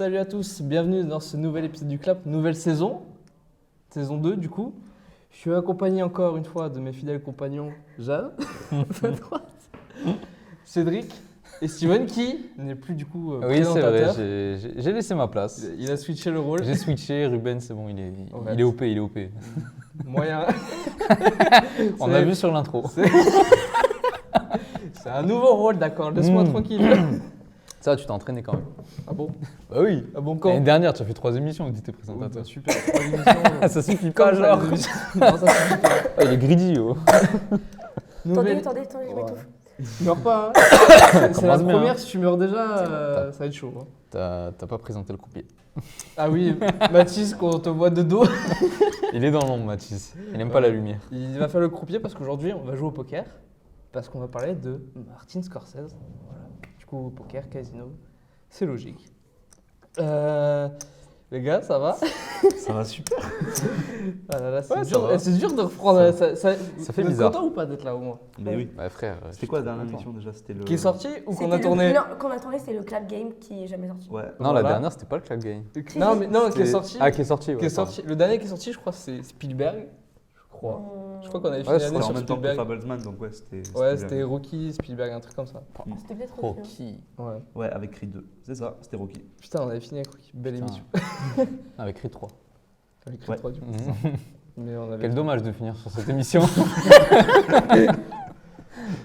Salut à tous, bienvenue dans ce nouvel épisode du Clap, nouvelle saison 2 du coup. Je suis accompagné encore une fois de mes fidèles compagnons Jeanne, à droite, Cédric et Steven qui n'est plus du coup Oui, c'est vrai, présentateur. j'ai laissé ma place. Il a switché le rôle. J'ai switché, Ruben, c'est bon, il est OP, il est OP. Moyen. On a vu sur l'intro. C'est un nouveau rôle, d'accord, laisse-moi tranquille. Ça, tu t'es entraîné quand même. Ah bon? Bah oui. Ah bon quand? L'année dernière, tu as fait 3 émissions où tu étais Oh, présentateur. bah, super, 3 émissions. Ça suffit Comme pas, ça, genre. les émissions. Non, ça suffit pas. Ah, il est greedy, oh. Nouvelle- Attendez, je m'étouffe. Meurs pas, hein. C'est la Commence bien, première, hein. si tu meurs déjà, ça va être chaud. Hein. T'as pas présenté le croupier. Ah oui, Mathis, quand on te voit de dos, Il est dans l'ombre, Mathis. Il aime pas la lumière. il va faire le croupier parce qu'aujourd'hui, on va jouer au poker. Parce qu'on va parler de Martin Scorsese. Voilà. Du coup, poker, casino, c'est logique. Les gars, ça va? Ça va super. Ah là là, c'est Ouais, ça dur, va. c'est dur de reprendre. Ça fait vous êtes bizarre. content ou pas d'être là au moins? Mais oui. Ouais, frère. C'était quoi la dernière émission déjà? C'était le. Qui est sorti ou qu'on a C'était tourné? Non, qu'on a tourné, c'est le Clap Game qui est jamais sorti. Ouais. Non, Voilà. la dernière, c'était pas le Clap Game. Non, mais non, qui est C'est- sorti. Ah, qui est sorti, ouais. Qui est sorti. Le dernier qui est sorti, je crois, c'est Spielberg. Je crois. Je crois qu'on avait fini Ouais, l'année C'était en sur même temps que Spielberg. Fablesman, donc ouais, c'était. Ouais, bien. c'était Rocky, Spielberg, un truc comme ça. C'était peut-être Rocky. hein. Rocky. Ouais. Ouais, avec Creed 2. C'est ça, c'était Rocky. Putain, on avait fini avec Rocky. Belle Putain. émission. Avec Creed 3. Avec Creed Ouais. 3, du coup. Mhm. Mais on avait. Quel dommage de finir sur cette émission.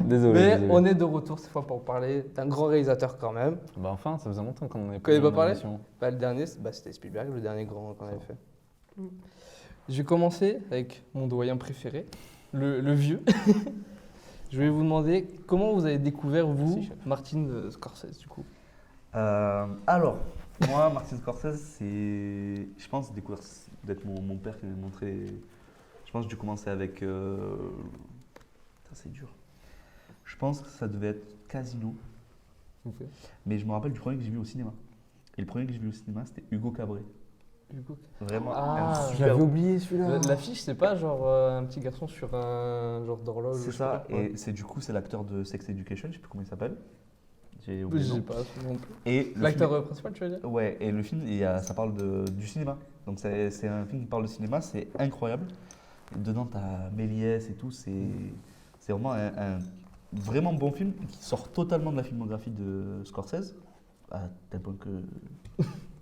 Désolé. Mais désolé. on est de retour cette fois pour parler d'un grand réalisateur quand même. Bah enfin, ça faisait longtemps qu'on en avait Qu'on avait pas dans parlé l'émission. Bah, le dernier, c'était Spielberg, le dernier grand qu'on avait fait. Mm. Je vais commencer avec mon doyen préféré, le vieux. Je vais vous demander comment vous avez découvert, vous, Merci, chef. Martin Scorsese, du coup. Alors, moi, Martin Scorsese, c'est. Je pense découvrir d'être mon père qui m'a montré. Je pense que j'ai dû commencer avec. Putain, c'est dur. Je pense que ça devait être Casino. Mais je me rappelle du premier que j'ai vu au cinéma. Et le premier que j'ai vu au cinéma, c'était Hugo Cabret. Hugo. Vraiment. Ah, un je super- oublié celui-là. L'affiche, c'est pas genre un petit garçon sur un genre d'horloge. C'est je sais pas ça. quoi. Et c'est du coup, c'est l'acteur de Sex Education, je sais plus comment il s'appelle. J'ai Je oublié le sais nom. pas. non plus. Et le L'acteur film- principal, tu veux dire? Ouais, et le film, ça parle du cinéma. Donc c'est un film qui parle de cinéma, c'est incroyable. Et dedans, tu as Méliès et tout, c'est vraiment un vraiment bon film qui sort totalement de la filmographie de Scorsese, à tel point que...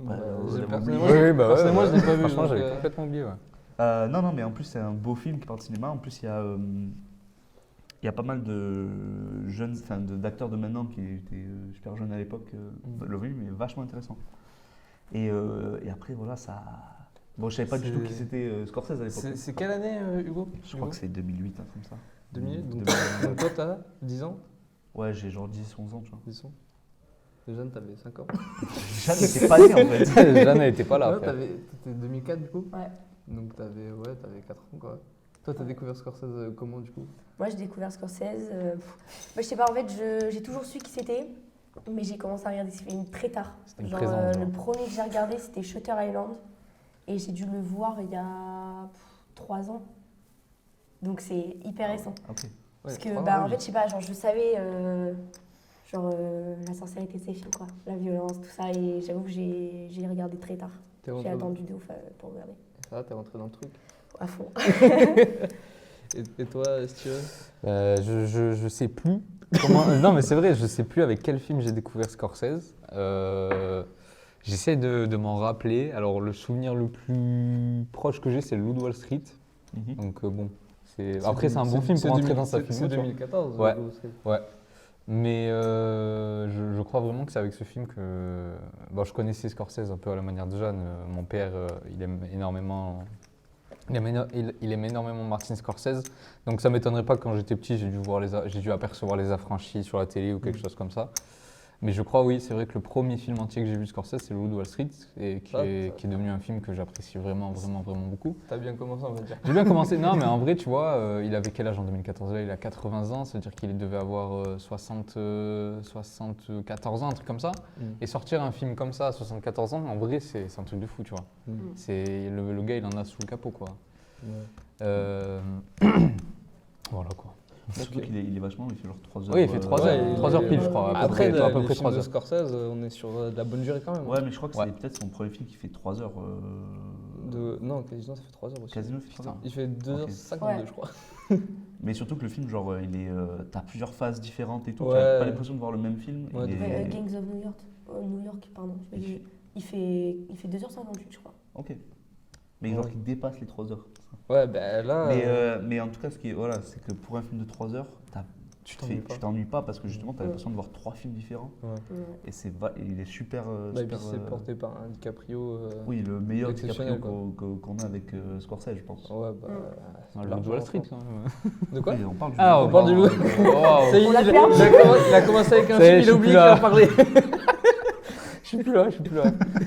Bah, vous l'avez personnellement, oublié. personnellement, je l'ai pas vu. Franchement, donc, j'avais complètement oublié, ouais. Non, mais en plus, c'est un beau film qui parle de cinéma. En plus, il y a pas mal de jeunes, enfin d'acteurs de maintenant qui étaient super jeunes à l'époque. Le film est vachement intéressant. Et après, voilà, ça... Bon, je savais pas du tout qui c'était Scorsese à l'époque. C'est quelle année, Hugo? Je crois que c'est 2008, un truc comme ça. 2000. Donc, 2008. donc toi, t'as 10 ans? Ouais, j'ai genre 10, 11 ans, tu vois. 10 ans. Les jeunes, t'avais 5 ans. Jeanne n'était pas né en fait. Jeanne n'était pas là. Ouais, frère. t'étais 2004 du coup? Ouais. Donc t'avais 4 ans quoi. Toi, t'as découvert Scorsese comment du coup? Moi, j'ai découvert Scorsese. Moi, je sais pas, en fait, j'ai toujours su qui c'était. Mais j'ai commencé à regarder ces films très tard. C'était une Genre, présence, genre. le premier que j'ai regardé, c'était Shutter Island. Et j'ai dû le voir il y a 3 ans. Donc, c'est hyper récent. Ok. Parce Ouais, que, 3 ans, bah, en oui. fait, je sais pas, genre, je savais la sincérité de ces films, quoi. La violence, tout ça. Et j'avoue que j'ai regardé très tard. T'es J'ai rentré, attendu de ouf pour regarder. ça va, t'es rentré dans le truc. À fond. Et toi, Steven? Je sais plus. Non, mais c'est vrai, je sais plus avec quel film j'ai découvert Scorsese. J'essaie de m'en rappeler. Alors, le souvenir le plus proche que j'ai, c'est le Loup de Wall Street. Mhm. Donc, bon. Après, c'est un bon film pour entrer dans sa C'est filmo, tu vois. 2014. Ouais. Hugo, c'est- Ouais. Mais je crois vraiment que c'est avec ce film que. Bon, je connaissais Scorsese un peu à la manière de Jeanne. Mon père, il aime énormément. Il aime énormément Martin Scorsese. Donc ça m'étonnerait pas que quand j'étais petit, j'ai dû apercevoir Les Affranchis sur la télé ou quelque chose comme ça. Mais je crois, oui, c'est vrai que le premier film entier que j'ai vu Scorsese, c'est Le Loup de Wall Street, et qui est devenu un film que j'apprécie vraiment, vraiment, vraiment beaucoup. T'as bien commencé, on va dire. J'ai bien commencé, non, mais en vrai, tu vois, il avait quel âge en 2014? Là, il a 80 ans, c'est-à-dire qu'il devait avoir 74 ans, un truc comme ça. Et sortir un film comme ça à 74 ans, en vrai, c'est un truc de fou, tu vois. C'est le gars, il en a sous le capot, quoi. Ouais. Euh, Voilà, quoi. Surtout qu'il est vachement, il fait genre 3 heures. Oui, il fait 3 ouais, heures, 3 heures pile, je crois. Après, à peu les près films 3 de heures. Scorsese, on est sur de la bonne durée quand même. Ouais, mais je crois que Ouais. c'est peut-être son premier film qui fait 3 heures. Non, Casino, ça fait 3 heures aussi. Casino fait 3 heures. Il fait 2h52, Ouais. je crois. Mais surtout que le film, genre, t'as plusieurs phases différentes et tout. Ouais. T'as pas l'impression de voir le même film. Ouais, il de est- Gangs of New York. New York, pardon. Il Il fait 2h58, je crois. Ok. Mais genre Ouais. qui dépasse les 3 heures. Ouais, ben là. Mais en tout cas, voilà, c'est que pour un film de 3 heures, Tu t'ennuies pas. tu t'ennuies pas parce que justement, t'as Ouais. l'impression de voir 3 films différents. Ouais. Ouais. Et il est super. Bah, et puis super, c'est porté par un DiCaprio. Oui, le meilleur exceptionnel, DiCaprio qu'on a avec Scorsese, je pense. Ouais, bah. Le Loup de largement, Wall Street, je quand même. pense. De quoi Oui, on parle du Ah, loup. on parle du loup. Ça y est, On l'a il a- perdu. il a commencé avec un Ça y est, film, il je a suis oublié plus qu'il là. en parlait. Je suis plus là.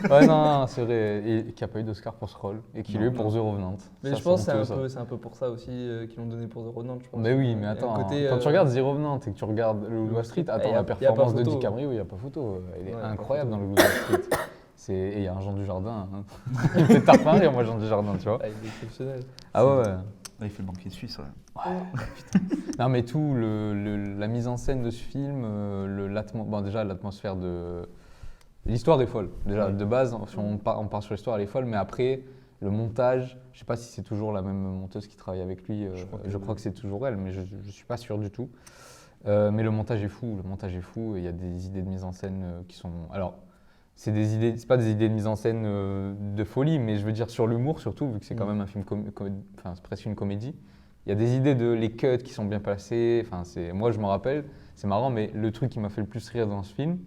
Ouais, non, c'est vrai. Et qui n'a pas eu d'Oscar pour ce rôle. Et qui l'a eu pour The Revenant. Mais Ça, je pense que honteux, ça. c'est un peu pour ça aussi qu'ils l'ont donné pour The Revenant, je pense. Mais oui, Il y mais a un attends, côté, quand tu regardes The Revenant et que tu regardes le Loup de Wall Street, y a- attends, y a la pas performance de photo. DiCaprio, il n'y a pas photo. Il est Ouais, y a pas incroyable photo. dans le Loup de Wall Street. Et il y a un Jean Dujardin. Hein. Il me fait tarpin rire, moi, Jean Dujardin, tu vois. Ah, il est exceptionnel. Ah ouais. Ouais, il fait le banquier suisse, ouais. Non, mais tout, la mise en scène de ce film, bon, déjà l'atmosphère de. L'histoire est folle. Déjà, Ouais. de base, si on part sur l'histoire, elle est folle, mais après, le montage, je sais pas si c'est toujours la même monteuse qui travaille avec lui. Je crois que c'est toujours elle, mais je suis pas sûr du tout. Mais le montage est fou. Et il y a des idées de mise en scène qui sont. Alors, c'est pas des idées de mise en scène de folie, mais je veux dire sur l'humour surtout, vu que c'est quand même un film, enfin, c'est presque une comédie. Il y a des idées de les cuts qui sont bien placés. Enfin, moi, je me rappelle, c'est marrant, mais le truc qui m'a fait le plus rire dans ce film,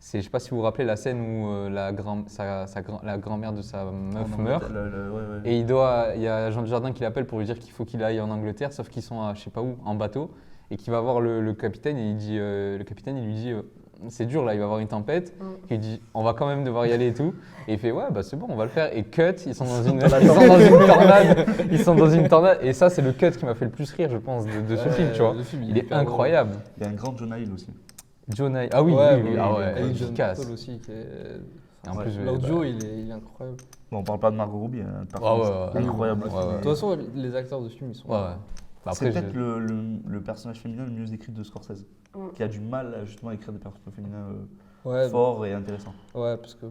c'est, je sais pas si vous vous rappelez la scène où la grand-mère de sa meuf meurt. Et il y a Jean Dujardin qui l'appelle pour lui dire qu'il faut qu'il aille en Angleterre, sauf qu'ils sont à je sais pas où, en bateau, et qu'il va voir le capitaine et le capitaine il lui dit c'est dur là, il va y avoir une tempête. Il dit on va quand même devoir y aller et tout. Et il fait ouais bah c'est bon, on va le faire. Et cut, ils sont dans une tornade. Ils sont dans une tornade. Et ça c'est le cut qui m'a fait le plus rire, je pense, de ce film, tu vois. Le film, Il est hyper incroyable. Il y a un grand Jonah Hill aussi. Jonah, ah oui, Ouais, oui, oui, ah oui, ouais, avec John efficace. Turturro aussi. Qui est... Et en plus, L'audio, il est incroyable. Bon, on parle pas de Margot Robbie, une ouais, performance ouais, incroyable. ouais, ouais. De toute façon, les acteurs de ce film, ils sont. Ouais, ouais. Bah, C'est après, peut-être le personnage féminin le mieux écrit de Scorsese, qui a du mal justement à écrire des personnages féminins Ouais, forts et intéressants. ouais, parce que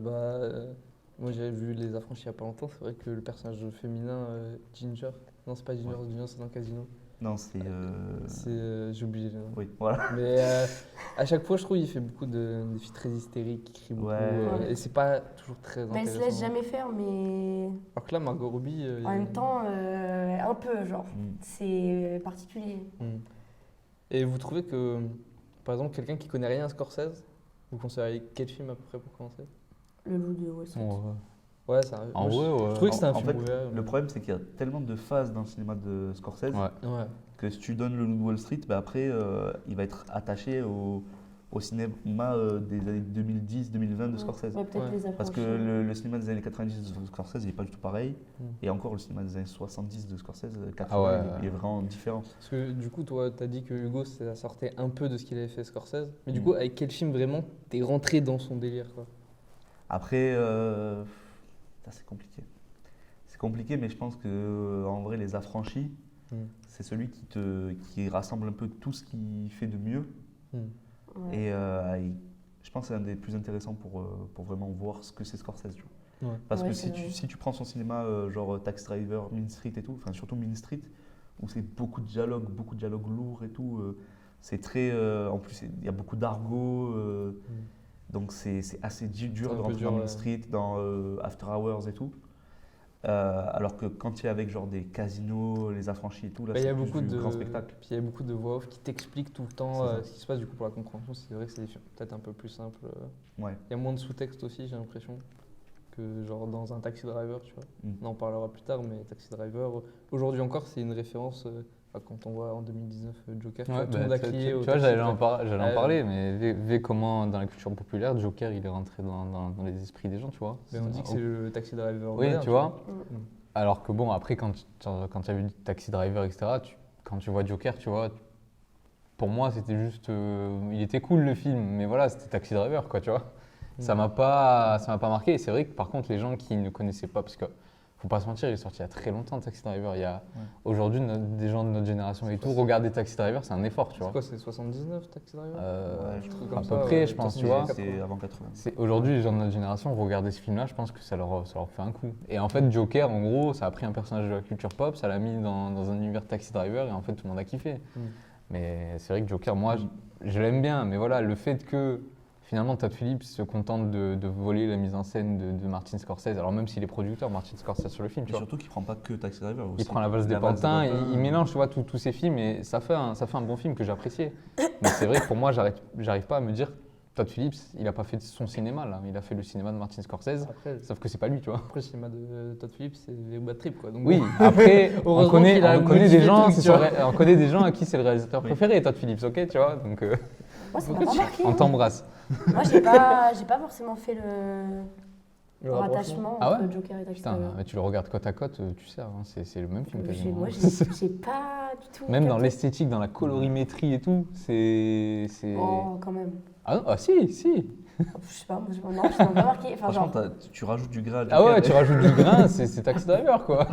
moi j'avais vu Les Affranchis il y a pas longtemps. C'est vrai que le personnage féminin, Ginger. Non, c'est pas Ginger, Ginger c'est dans Casino. Non, c'est. J'ai oublié le nom. Oui, voilà. Mais à chaque fois, je trouve qu'il fait beaucoup des filles très hystériques, qui crient beaucoup. Ouais. Et c'est pas toujours très Mais elle intéressant. se laisse jamais faire, mais Alors que là, Margot Robbie. en même temps, un peu, genre. Mm. C'est particulier. Et vous trouvez que, par exemple, quelqu'un qui connaît rien à Scorsese, vous conseilleriez quel film à peu près pour commencer? Le loup de Wall Street. Ouais, ça. En moi, vrai, ouais. je trouvais que c'était un En film fait, ouvert. le problème, c'est qu'il y a tellement de phases dans le cinéma de Scorsese Ouais. que si tu donnes le Loup de Wall Street, bah après, il va être attaché au cinéma des années 2010-2020 de Scorsese. Ouais, peut-être Ouais. les affranchis. Parce que le cinéma des années 90 de Scorsese, il n'est pas du tout pareil. Mm. Et encore, le cinéma des années 70 de Scorsese, 80, Ah ouais. il est vraiment différent. Parce que du coup, toi, t'as dit que Hugo, ça sortait un peu de ce qu'il avait fait Scorsese. Mais du Mm. coup, avec quel film vraiment t'es rentré dans son délire, quoi? Après, ça, c'est compliqué. C'est compliqué, mais je pense que en vrai, Les Affranchis, c'est celui qui rassemble un peu tout ce qu'il fait de mieux. Ouais. Et je pense que c'est un des plus intéressants pour vraiment voir ce que c'est Scorsese. Tu vois. Ouais. Parce Ouais, que c'est vrai. si tu prends son cinéma, genre Taxi Driver, Mean Street et tout, enfin surtout Mean Street, où c'est beaucoup de dialogues lourds et tout, c'est très. En plus, il y a beaucoup d'argot. Donc c'est assez dur C'est un de peu rentrer dur, dans Mean ouais. Street, dans After Hours et tout. Alors que quand tu es avec genre des casinos, les affranchis et tout, là Bah, il y c'est a plus beaucoup du de grand spectacle. Puis il y a beaucoup de voix off qui t'expliquent tout le temps C'est ça. ce qui se passe du coup pour la compréhension. C'est vrai que c'est des films peut-être un peu plus simple. Ouais. Il y a moins de sous-texte aussi, j'ai l'impression, que genre dans un Taxi Driver, tu vois. Mm. On en parlera plus tard, mais Taxi Driver, aujourd'hui encore, c'est une référence. Quand on voit en 2019 Joker, tu vois, tout le monde a crié au tu vois, Taxi j'allais en, Driver. j'allais en parler, mais vu comment dans la culture populaire, Joker il est rentré dans les esprits des gens, tu vois. Mais on dit que c'est le Taxi Driver. Oui, moderne, tu vois. Mm. Alors que bon, après, quand tu as vu Taxi Driver, etc., quand tu vois Joker, tu vois, pour moi, c'était juste. Il était cool le film, mais voilà, c'était Taxi Driver, quoi, tu vois. Ça m'a pas marqué. Et c'est vrai que par contre, les gens qui ne connaissaient pas, parce que faut pas se mentir, il est sorti il y a très longtemps Taxi Driver. Aujourd'hui, des gens de notre génération et tout, regarder Taxi Driver, c'est un effort, tu C'est vois. quoi, c'est 79 Taxi Driver Ouais, Un truc à comme peu ça, près, ouais, je pense, tu 80, vois. 80. C'est avant 80. Aujourd'hui, les gens de notre génération, regarder ce film-là, je pense que ça leur fait un coup. Et en fait, Joker, en gros, ça a pris un personnage de la culture pop, ça l'a mis dans un univers Taxi Driver et en fait, tout le monde a kiffé. Mais c'est vrai que Joker, moi, je l'aime bien, mais voilà, le fait que finalement Todd Phillips se contente de voler la mise en scène de Martin Scorsese, alors même s'il est producteur, Martin Scorsese sur le film, Et tu vois. surtout qu'il prend pas que Taxi Driver. Il aussi. prend la valse des pantins, il mélange, tu vois, tous ces films et ça fait un bon film que j'appréciais. Mais c'est vrai que pour moi, j'arrive pas à me dire, Todd Phillips, il a pas fait son cinéma là, il a fait le cinéma de Martin Scorsese, Après, sauf que c'est pas lui, tu vois. le cinéma de Todd Phillips, c'est les bad trip quoi. Donc, Oui, bon. après, on Heureusement connaît, qu'il a on connaît modifié des le gens, truc, c'est tu vois. on connaît des gens à qui c'est le réalisateur Oui. préféré, Todd Phillips, ok, tu vois, donc Moi, ça m'a pas marqué. on t'embrasse. Moi, j'ai pas forcément fait le rapprochement. rattachement Ah entre ouais Joker et Taxi Putain, Driver. mais tu le regardes côte à côte, tu sais, hein, c'est le même film quasiment. Moi, hein. j'ai pas du tout. Même dans capté. l'esthétique, dans la colorimétrie et tout, c'est... Oh, quand même. Ah, non, ah si, si. Je sais pas, moi, non, ça m'a pas marqué. Enfin, Franchement, genre, tu rajoutes du gras. à Ah ouais, Joker. tu rajoutes du grain, c'est Taxi Driver, quoi.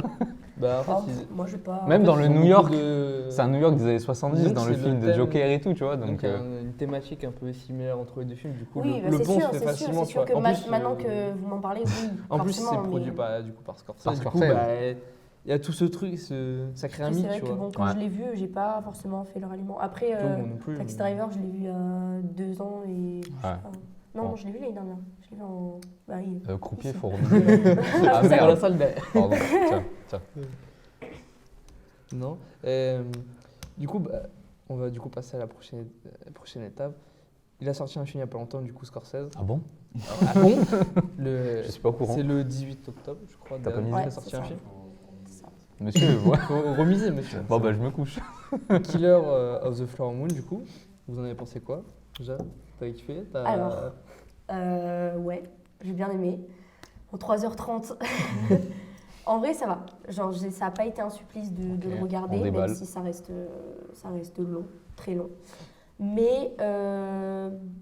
Bah, en oh, fait, ils- moi, je vais pas. Même en dans fait, le ils ont New beaucoup York, de- C'est un New York des années 70 Donc, dans c'est le le film de thème- Joker et tout, tu vois, Donc, donc... il y a une thématique un peu similaire entre les deux films, du coup, Oui, bah, le c'est pont sûr, se fait c'est sûr. facilement. C'est tu sûr vois. que En plus, maintenant que vous m'en parlez, oui. En plus, c'est forcément, produit mais- du coup, par Scorsese. Par Du coup, Scorsese. bah, il y a tout ce truc, ça crée un C'est mythe, vrai tu que vois. bon, quand Ouais. je l'ai vu, j'ai pas forcément fait le ralliement. Après, Tu vois, moi non plus. Taxi Driver, je l'ai vu il y a 2 ans et. je sais pas. Non, Bon. je l'ai vu l'année dernière. Je l'ai vu en. Bah, Croupier, Ici. faut remonter. Ah C'est dans la merde, salle derrière. pardon, tiens. Non. Du coup, bah, on va du coup passer à la prochaine étape. Il a sorti un film il n'y a pas longtemps, du coup, Scorsese. Ah bon Ah bon Je suis pas au courant. C'est le 18 octobre, je crois. T'as pas dernier, misé il a Ouais, sorti c'est un ça. film. C'est ça. Monsieur, ouais. Faut remiser, monsieur. Bon bah je me couche. Killer of the Flower Moon, du coup. Vous en avez pensé quoi déjà? T'as kiffé? Alors, ouais, j'ai bien aimé. En 3h30. En vrai, ça va. Genre, ça n'a pas été un supplice de Ok, le on regarder, même déballe. si ça reste long, très long. Mais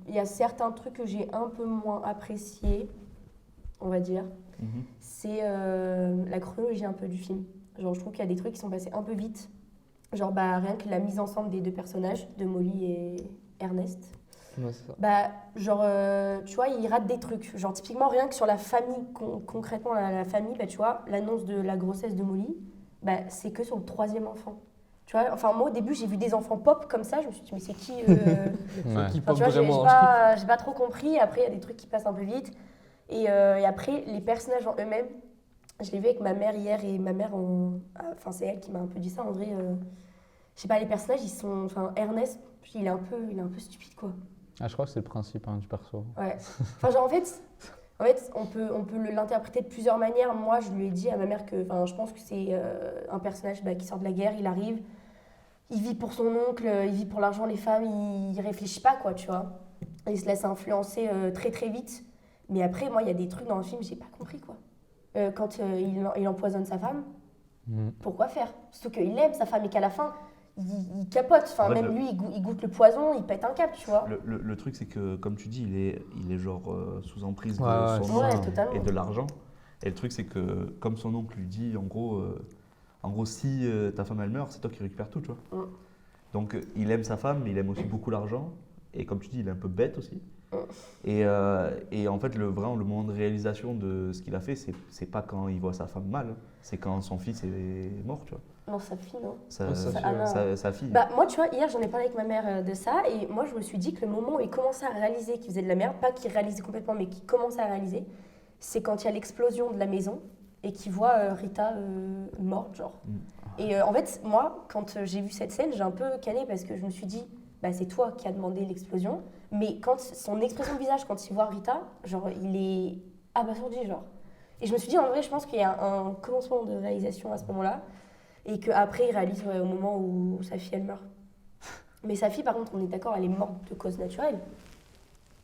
il y a certains trucs que j'ai un peu moins appréciés, on va dire. Mhm. C'est la chronologie un peu du film. Genre, je trouve qu'il y a des trucs qui sont passés un peu vite. Genre, bah, rien que la mise ensemble des deux personnages, de Molly et Ernest. Ouais, c'est ça. Bah, genre, tu vois, il rate des trucs. Genre, typiquement, rien que sur la famille, concrètement, la famille, bah, tu vois, l'annonce de la grossesse de Molly, bah, c'est que sur le 3e enfant. Tu vois, enfin, moi, au début, j'ai vu des enfants pop comme ça, je me suis dit, mais c'est qui Ouais. Qui Enfin, pop tu vois, j'ai vraiment. pas trop compris. Après, il y a des trucs qui passent un peu vite. Et après, les personnages en eux-mêmes, je l'ai vu avec ma mère hier et ma mère, enfin, c'est elle qui m'a un peu dit ça. En vrai, je sais pas, les personnages, ils sont. Enfin, Ernest, il est un peu stupide, quoi. Ah je crois que c'est le principe du perso. Ouais. Enfin, genre, en fait on peut l'interpréter de plusieurs manières. Moi, je lui ai dit à ma mère que, enfin, je pense que c'est un personnage qui sort de la guerre, il arrive, il vit pour son oncle, il vit pour l'argent, les femmes, il réfléchit pas, quoi, tu vois. Il se laisse influencer très très vite. Mais après, moi, il y a des trucs dans le film, j'ai pas compris, quoi. Quand il empoisonne sa femme, pourquoi faire? Surtout qu'il aime sa femme et qu'à la fin, il capote. Enfin, En fait, même lui, il goûte le poison, il pète un câble, tu vois. Le truc, c'est que, comme tu dis, il est genre sous emprise de Ouais, son Ouais, oncle totalement. et de l'argent. Et le truc, c'est que, comme son oncle lui dit, en gros, si ta femme elle meurt, c'est toi qui récupères tout, tu vois. Mm. Donc, il aime sa femme, mais il aime aussi beaucoup l'argent. Et comme tu dis, il est un peu bête aussi. Et en fait, le moment de réalisation de ce qu'il a fait, c'est pas quand il voit sa femme mal, hein. C'est quand son fils est mort, tu vois. Non, sa fille, non. Sa fille. Bah, moi, tu vois, hier, j'en ai parlé avec ma mère de ça, et moi, je me suis dit que le moment où il commençait à réaliser qu'il faisait de la merde, pas qu'il réalisait complètement, mais qu'il commençait à réaliser, c'est quand il y a l'explosion de la maison et qu'il voit Rita morte, genre. Et en fait, moi, quand j'ai vu cette scène, j'ai un peu canné parce que je me suis dit, bah, c'est toi qui as demandé l'explosion, mais quand son expression de visage, quand il voit Rita, genre, il est abasourdi, genre. Et je me suis dit, en vrai, je pense qu'il y a un commencement de réalisation à ce moment-là. Et qu'après, il réalise au moment où sa fille, elle meurt. Mais sa fille, par contre, on est d'accord, elle est morte de cause naturelle.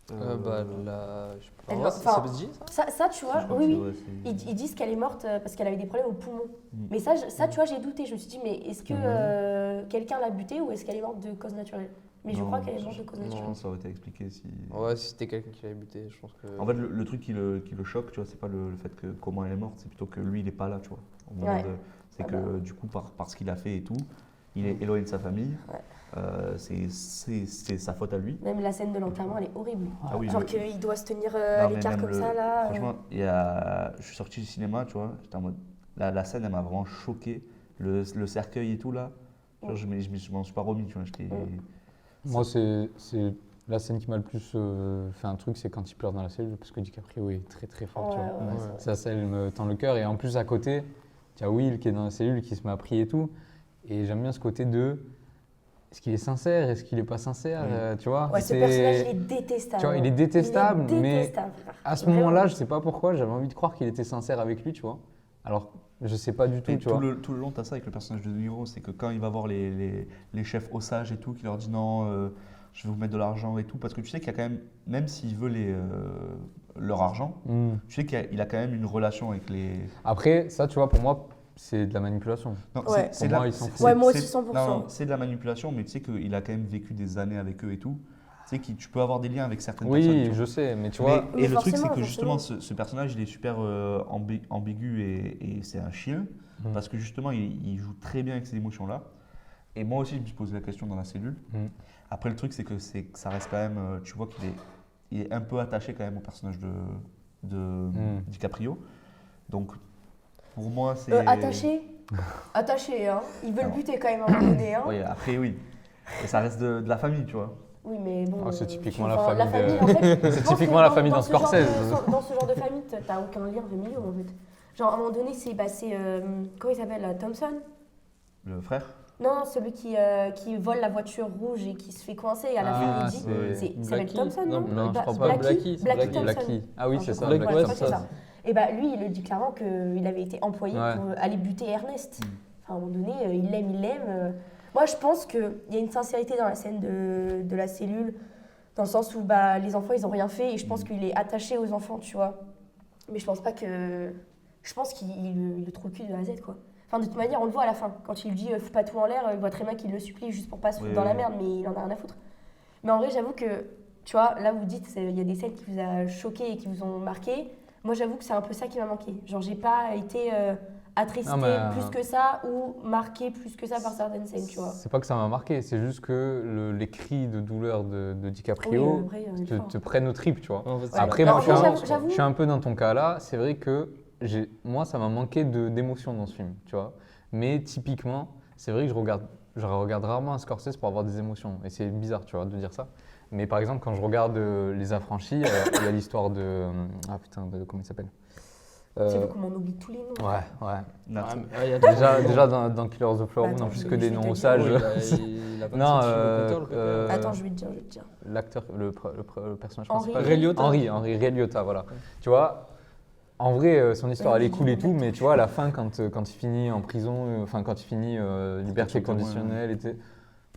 Bah là, je sais pas. Elle Ouais, meurt- ça enfin, se dit ça? Ça, tu vois, Je crois oui, que oui. ouais, c'est- Ils disent qu'elle est morte parce qu'elle avait des problèmes au poumon. Mm. Mais ça, tu vois, j'ai douté. Je me suis dit, mais est-ce que quelqu'un l'a butée ou est-ce qu'elle est morte de cause naturelle? Mais je Non, crois qu'elle est morte de cause Je naturelle. pense que ça aurait été expliqué si. Ouais, si c'était quelqu'un qui l'avait buté, je pense que. En fait, le truc qui le choque, tu vois, c'est pas le fait que comment elle est morte, c'est plutôt que lui, il est pas là, tu vois. Au moment Ouais. c'est Ah que bah. du coup, par ce qu'il a fait et tout, il est éloigné de sa famille. Ouais. C'est sa faute à lui. Même la scène de l'enterrement, elle est horrible. Ah oui, Genre le- qu'il doit se tenir Non, à mais l'écart même comme ça, là. Franchement, je suis sorti du cinéma, tu vois, j'étais en mode. La scène, elle m'a vraiment choqué. Le cercueil et tout, là. Genre, je m'en suis pas remis, tu vois. Moi, c'est la scène qui m'a le plus fait un truc, c'est quand il pleure dans la cellule, parce que DiCaprio est très très fort, tu vois. Ouais, Ouais. c'est vrai. Ça, elle me tend le cœur. Et en plus, à côté, il y a Will qui est dans la cellule, qui se met à prier et tout. Et j'aime bien ce côté de est-ce qu'il est sincère, est-ce qu'il est pas sincère, Oui. tu vois. Ouais, ce C'est- personnage, il est détestable. Tu vois, il est détestable, Il est mais détestable, frère. à ce Vraiment. moment-là, je sais pas pourquoi, j'avais envie de croire qu'il était sincère avec lui, tu vois. Alors, je sais pas du tout, Et tu vois. tout le long, tu as ça avec le personnage de De Niro, c'est que quand il va voir les chefs Osage et tout, qui leur dit non, je vais vous mettre de l'argent et tout, parce que tu sais qu'il y a quand même s'il veut leur argent, Hmm. tu sais qu'il a quand même une relation avec les. Après, ça, tu vois, pour moi, c'est de la manipulation. Non, Ouais. c'est Pour de moi, la- ils s'en c'est- foutent. Ouais, moi c'est- aussi, 100%. Non, c'est de la manipulation, mais tu sais qu'il a quand même vécu des années avec eux et tout. Tu sais que tu peux avoir des liens avec certaines personnes. Oui, tu vois. je sais, mais tu Mais- vois, Mais et le truc, c'est forcément, que justement, forcément. ce personnage, il est super ambigu et c'est un chien, Mm. parce que justement, il joue très bien avec ces émotions-là. Et moi aussi, je me suis posé la question dans la cellule. Mm. Après, le truc, c'est que ça reste quand même, tu vois il est un peu attaché quand même au personnage de DiCaprio. Donc, pour moi, c'est. Attaché Attaché, hein. Il veut le Alors. buter quand même à un moment donné, hein. Ouais, après, oui. Et ça reste de la famille, tu vois. Oui, mais bon. Ah, c'est typiquement enfin, la famille de- en fait, C'est je pense typiquement que la famille dans ce genre Scorsese. dans ce genre de famille, t'as aucun lien familial en fait. Genre, à un moment donné, c'est. Comment il s'appelle Thompson. Le frère. Non, celui qui vole la voiture rouge et qui se fait coincer et à la fin il dit. Ça s'appelle Blackie. Thompson, non Non, je crois pas. Blackie Thompson. Blackie. Ah oui, Enfin, c'est je ça, crois. Blackie Ouais, Black je crois que Thompson. c'est ça. Et bah lui, il le dit clairement qu'il avait été employé Ouais. pour aller buter Ernest. Mm. Enfin, à un moment donné, il l'aime. Moi, je pense qu'il y a une sincérité dans la scène de la cellule, dans le sens où les enfants, ils ont rien fait, et je pense qu'il est attaché aux enfants, tu vois. Mais je pense pas que... Je pense qu'il le trouve le cul de A à Z, quoi. Enfin, de toute manière, on le voit à la fin. Quand il lui dit « fous pas tout en l'air », il voit très bien qu'il le supplie juste pour pas se foutre Oui, dans la oui. merde, mais il en a rien à foutre. Mais en vrai, j'avoue que, tu vois, là, vous dites, il y a des scènes qui vous a choqué et qui vous ont marqué. Moi, j'avoue que c'est un peu ça qui m'a manqué. Genre, j'ai pas été attristée Non, mais, plus que ça ou marquée plus que ça par certaines scènes, tu vois. C'est pas que ça m'a marqué, c'est juste que les cris de douleur de Oui, DiCaprio en vrai, il est fort. te prennent aux tripes, tu vois. En fait, c'est Après, Non, moi, en je suis, vrai, un, j'avoue- je suis un peu dans ton cas là. C'est vrai que moi, ça m'a manqué d'émotion dans ce film, tu vois. Mais typiquement, c'est vrai que je regarde rarement un Scorsese pour avoir des émotions. Et c'est bizarre, tu vois, de dire ça. Mais par exemple, quand je regarde Les Affranchis, il y a l'histoire de. Ah putain, comment il s'appelle C'est vous qu'on m'en oublie tous les noms. Ouais, ouais. Nat. il y a Déjà dans Killers of the Flower Moon, Attends, en plus je que vais des te noms dire. sages. il a pas Non, de film au compteur, le pépère. Attends, je vais te dire. L'acteur, le personnage Henry. principal. Ray Liotta. Henry Ray Liotta, voilà. Tu vois, en vrai, son histoire, elle est cool et tout, mais tu vois, à la fin, quand il finit en prison, enfin, quand il finit liberté Témoin, conditionnelle,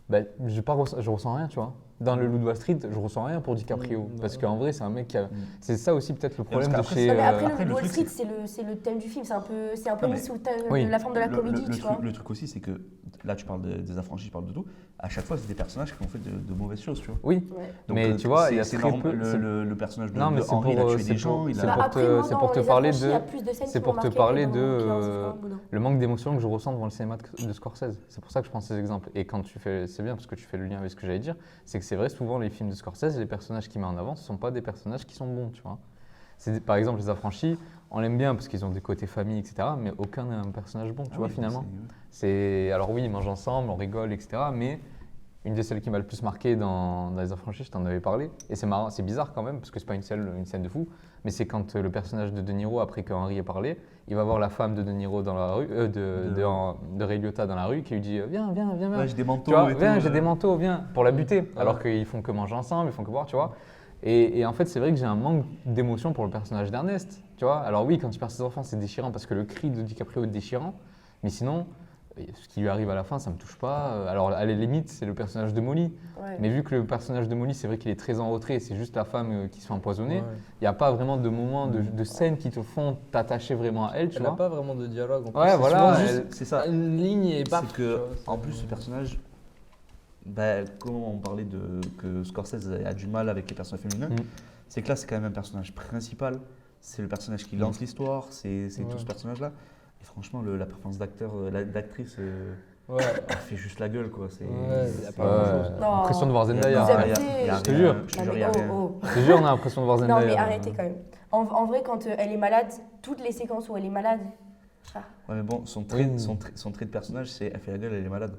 je ressens rien, tu vois. Dans le Loup de Wall Street, je ressens rien pour DiCaprio. Parce qu'en vrai, c'est un mec qui a. C'est ça aussi, peut-être, le problème de parce qu'après, chez. Non, mais après, après, le le Wall truc, Street, c'est le thème du film. C'est un peu Non, mis mais- sous Oui. la forme de la comédie, tu vois. Le truc aussi, c'est que là, tu parles des affranchis, je parle de tout. À chaque fois, c'est des personnages qui ont fait de mauvaises choses, tu vois. Oui, Ouais. Donc, mais tu vois, il y a c'est très normal, peu. c'est- le personnage de, Non, mais de c'est Henry, il a pour, tué c'est des gens. pour- Il c'est a... pour Après, te- moi, c'est dans pour te Les parler Affranchis, de- il y a plus de scènes c'est qui pour m'ont te marqué parler que dans de, Killers of the Flower Moon. le manque d'émotion que je ressens devant le cinéma de Scorsese. C'est pour ça que je prends ces exemples. Et quand tu fais, c'est bien parce que tu fais le lien avec ce que j'allais dire, c'est que c'est vrai, souvent les films de Scorsese, les personnages qu'il met en avant, ce ne sont pas des personnages qui sont bons, tu vois. Par exemple, Les Affranchis, on l'aime bien parce qu'ils ont des côtés famille, etc. Mais aucun n'est un personnage bon, tu vois, finalement. Alors oui, ils mangent ensemble, on rigole, etc. Mais une des celles qui m'a le plus marqué dans Les Affranchis, je t'en avais parlé. Et c'est marrant, c'est bizarre quand même, parce que c'est pas une scène de fou. Mais c'est quand le personnage de De Niro, après que Henry ait parlé, il va voir la femme de De Niro dans la rue, de Ray Liotta dans la rue, qui lui dit viens. Ouais, j'ai des manteaux. Tu vois, et viens, tout, j'ai des manteaux, viens, pour la buter. Ouais. Alors qu'ils font que manger ensemble, ils font que boire, tu vois. Et en fait, c'est vrai que j'ai un manque d'émotion pour le personnage d'Ernest, tu vois. Alors oui, quand il perd ses enfants, c'est déchirant parce que le cri de DiCaprio est déchirant. Mais sinon, ce qui lui arrive à la fin, ça me touche pas. Alors à la limite, c'est le personnage de Molly. Ouais. Mais vu que le personnage de Molly, c'est vrai qu'il est très en retrait, c'est juste la femme qui se fait empoisonner, il Ouais. n'y a pas vraiment de moments, de scènes qui te font t'attacher vraiment à elle, tu Elle n'a vois. pas vraiment de dialogue. En plus. Ouais, C'est voilà, souvent elle- juste C'est ça. une ligne et baf. C'est tu vois, que, en plus, ce personnage, Comme on parlait que Scorsese a du mal avec les personnages féminins, c'est que là, c'est quand même un personnage principal. C'est le personnage qui lance l'histoire, c'est tout ce personnage-là. Et franchement, la performance d'actrice, Ouais. elle fait juste la gueule, quoi. C'est, Ouais, il y a c'est- pas grand-chose. Non. L'impression de voir Vous Zendaya. avez- Je te jure. Je te jure, il y a rien. Je te jure, on a l'impression de voir Non, Zendaya. mais arrêtez quand même. En vrai, quand elle est malade, toutes les séquences où elle est malade, Ouais, mais bon, son trait, Oui. son trait de personnage, c'est elle fait la gueule, elle est malade.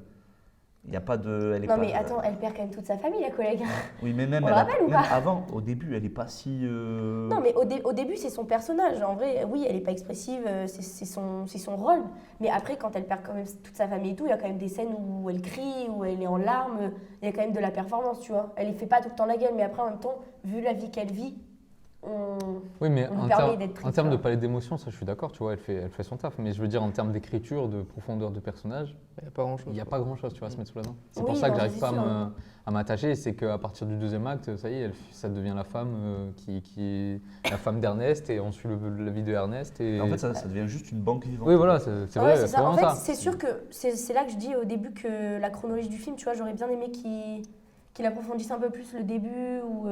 Il n'y a pas de. Elle est non pas, mais attends, elle perd quand même toute sa famille, la collègue. Oui, mais même, On le rappelle ou même pas avant, au début, elle n'est pas si. Non mais au début, c'est son personnage. En vrai, oui, elle est pas expressive, c'est son rôle. Mais après, quand elle perd quand même toute sa famille et tout, il y a quand même des scènes où elle crie, où elle est en larmes. Il y a quand même de la performance, tu vois. Elle ne fait pas tout le temps la gueule, mais après, en même temps, vu la vie qu'elle vit, Oui, mais on lui en, permet d'être triste, en termes de quoi. palette d'émotions, ça je suis d'accord, tu vois, elle fait son taf. Mais je veux dire, en termes d'écriture, de profondeur de personnage, Il n'y a pas grand-chose. il n'y a pas grand chose, tu vois, à se mettre sous la dent. C'est Oui, pour ça que non, j'arrive c'est pas sûr. à m'attacher. C'est qu'à partir du deuxième acte, ça y est, ça devient la femme qui est la femme d'Ernest et on suit la vie de Ernest. Et... En fait, ça devient juste une banque vivante. oui, voilà, c'est Ouais, vrai, c'est c'est ça. En vraiment fait, ça. c'est sûr que c'est là que je dis au début que la chronologie du film, tu vois, j'aurais bien aimé qu'il approfondisse un peu plus le début ou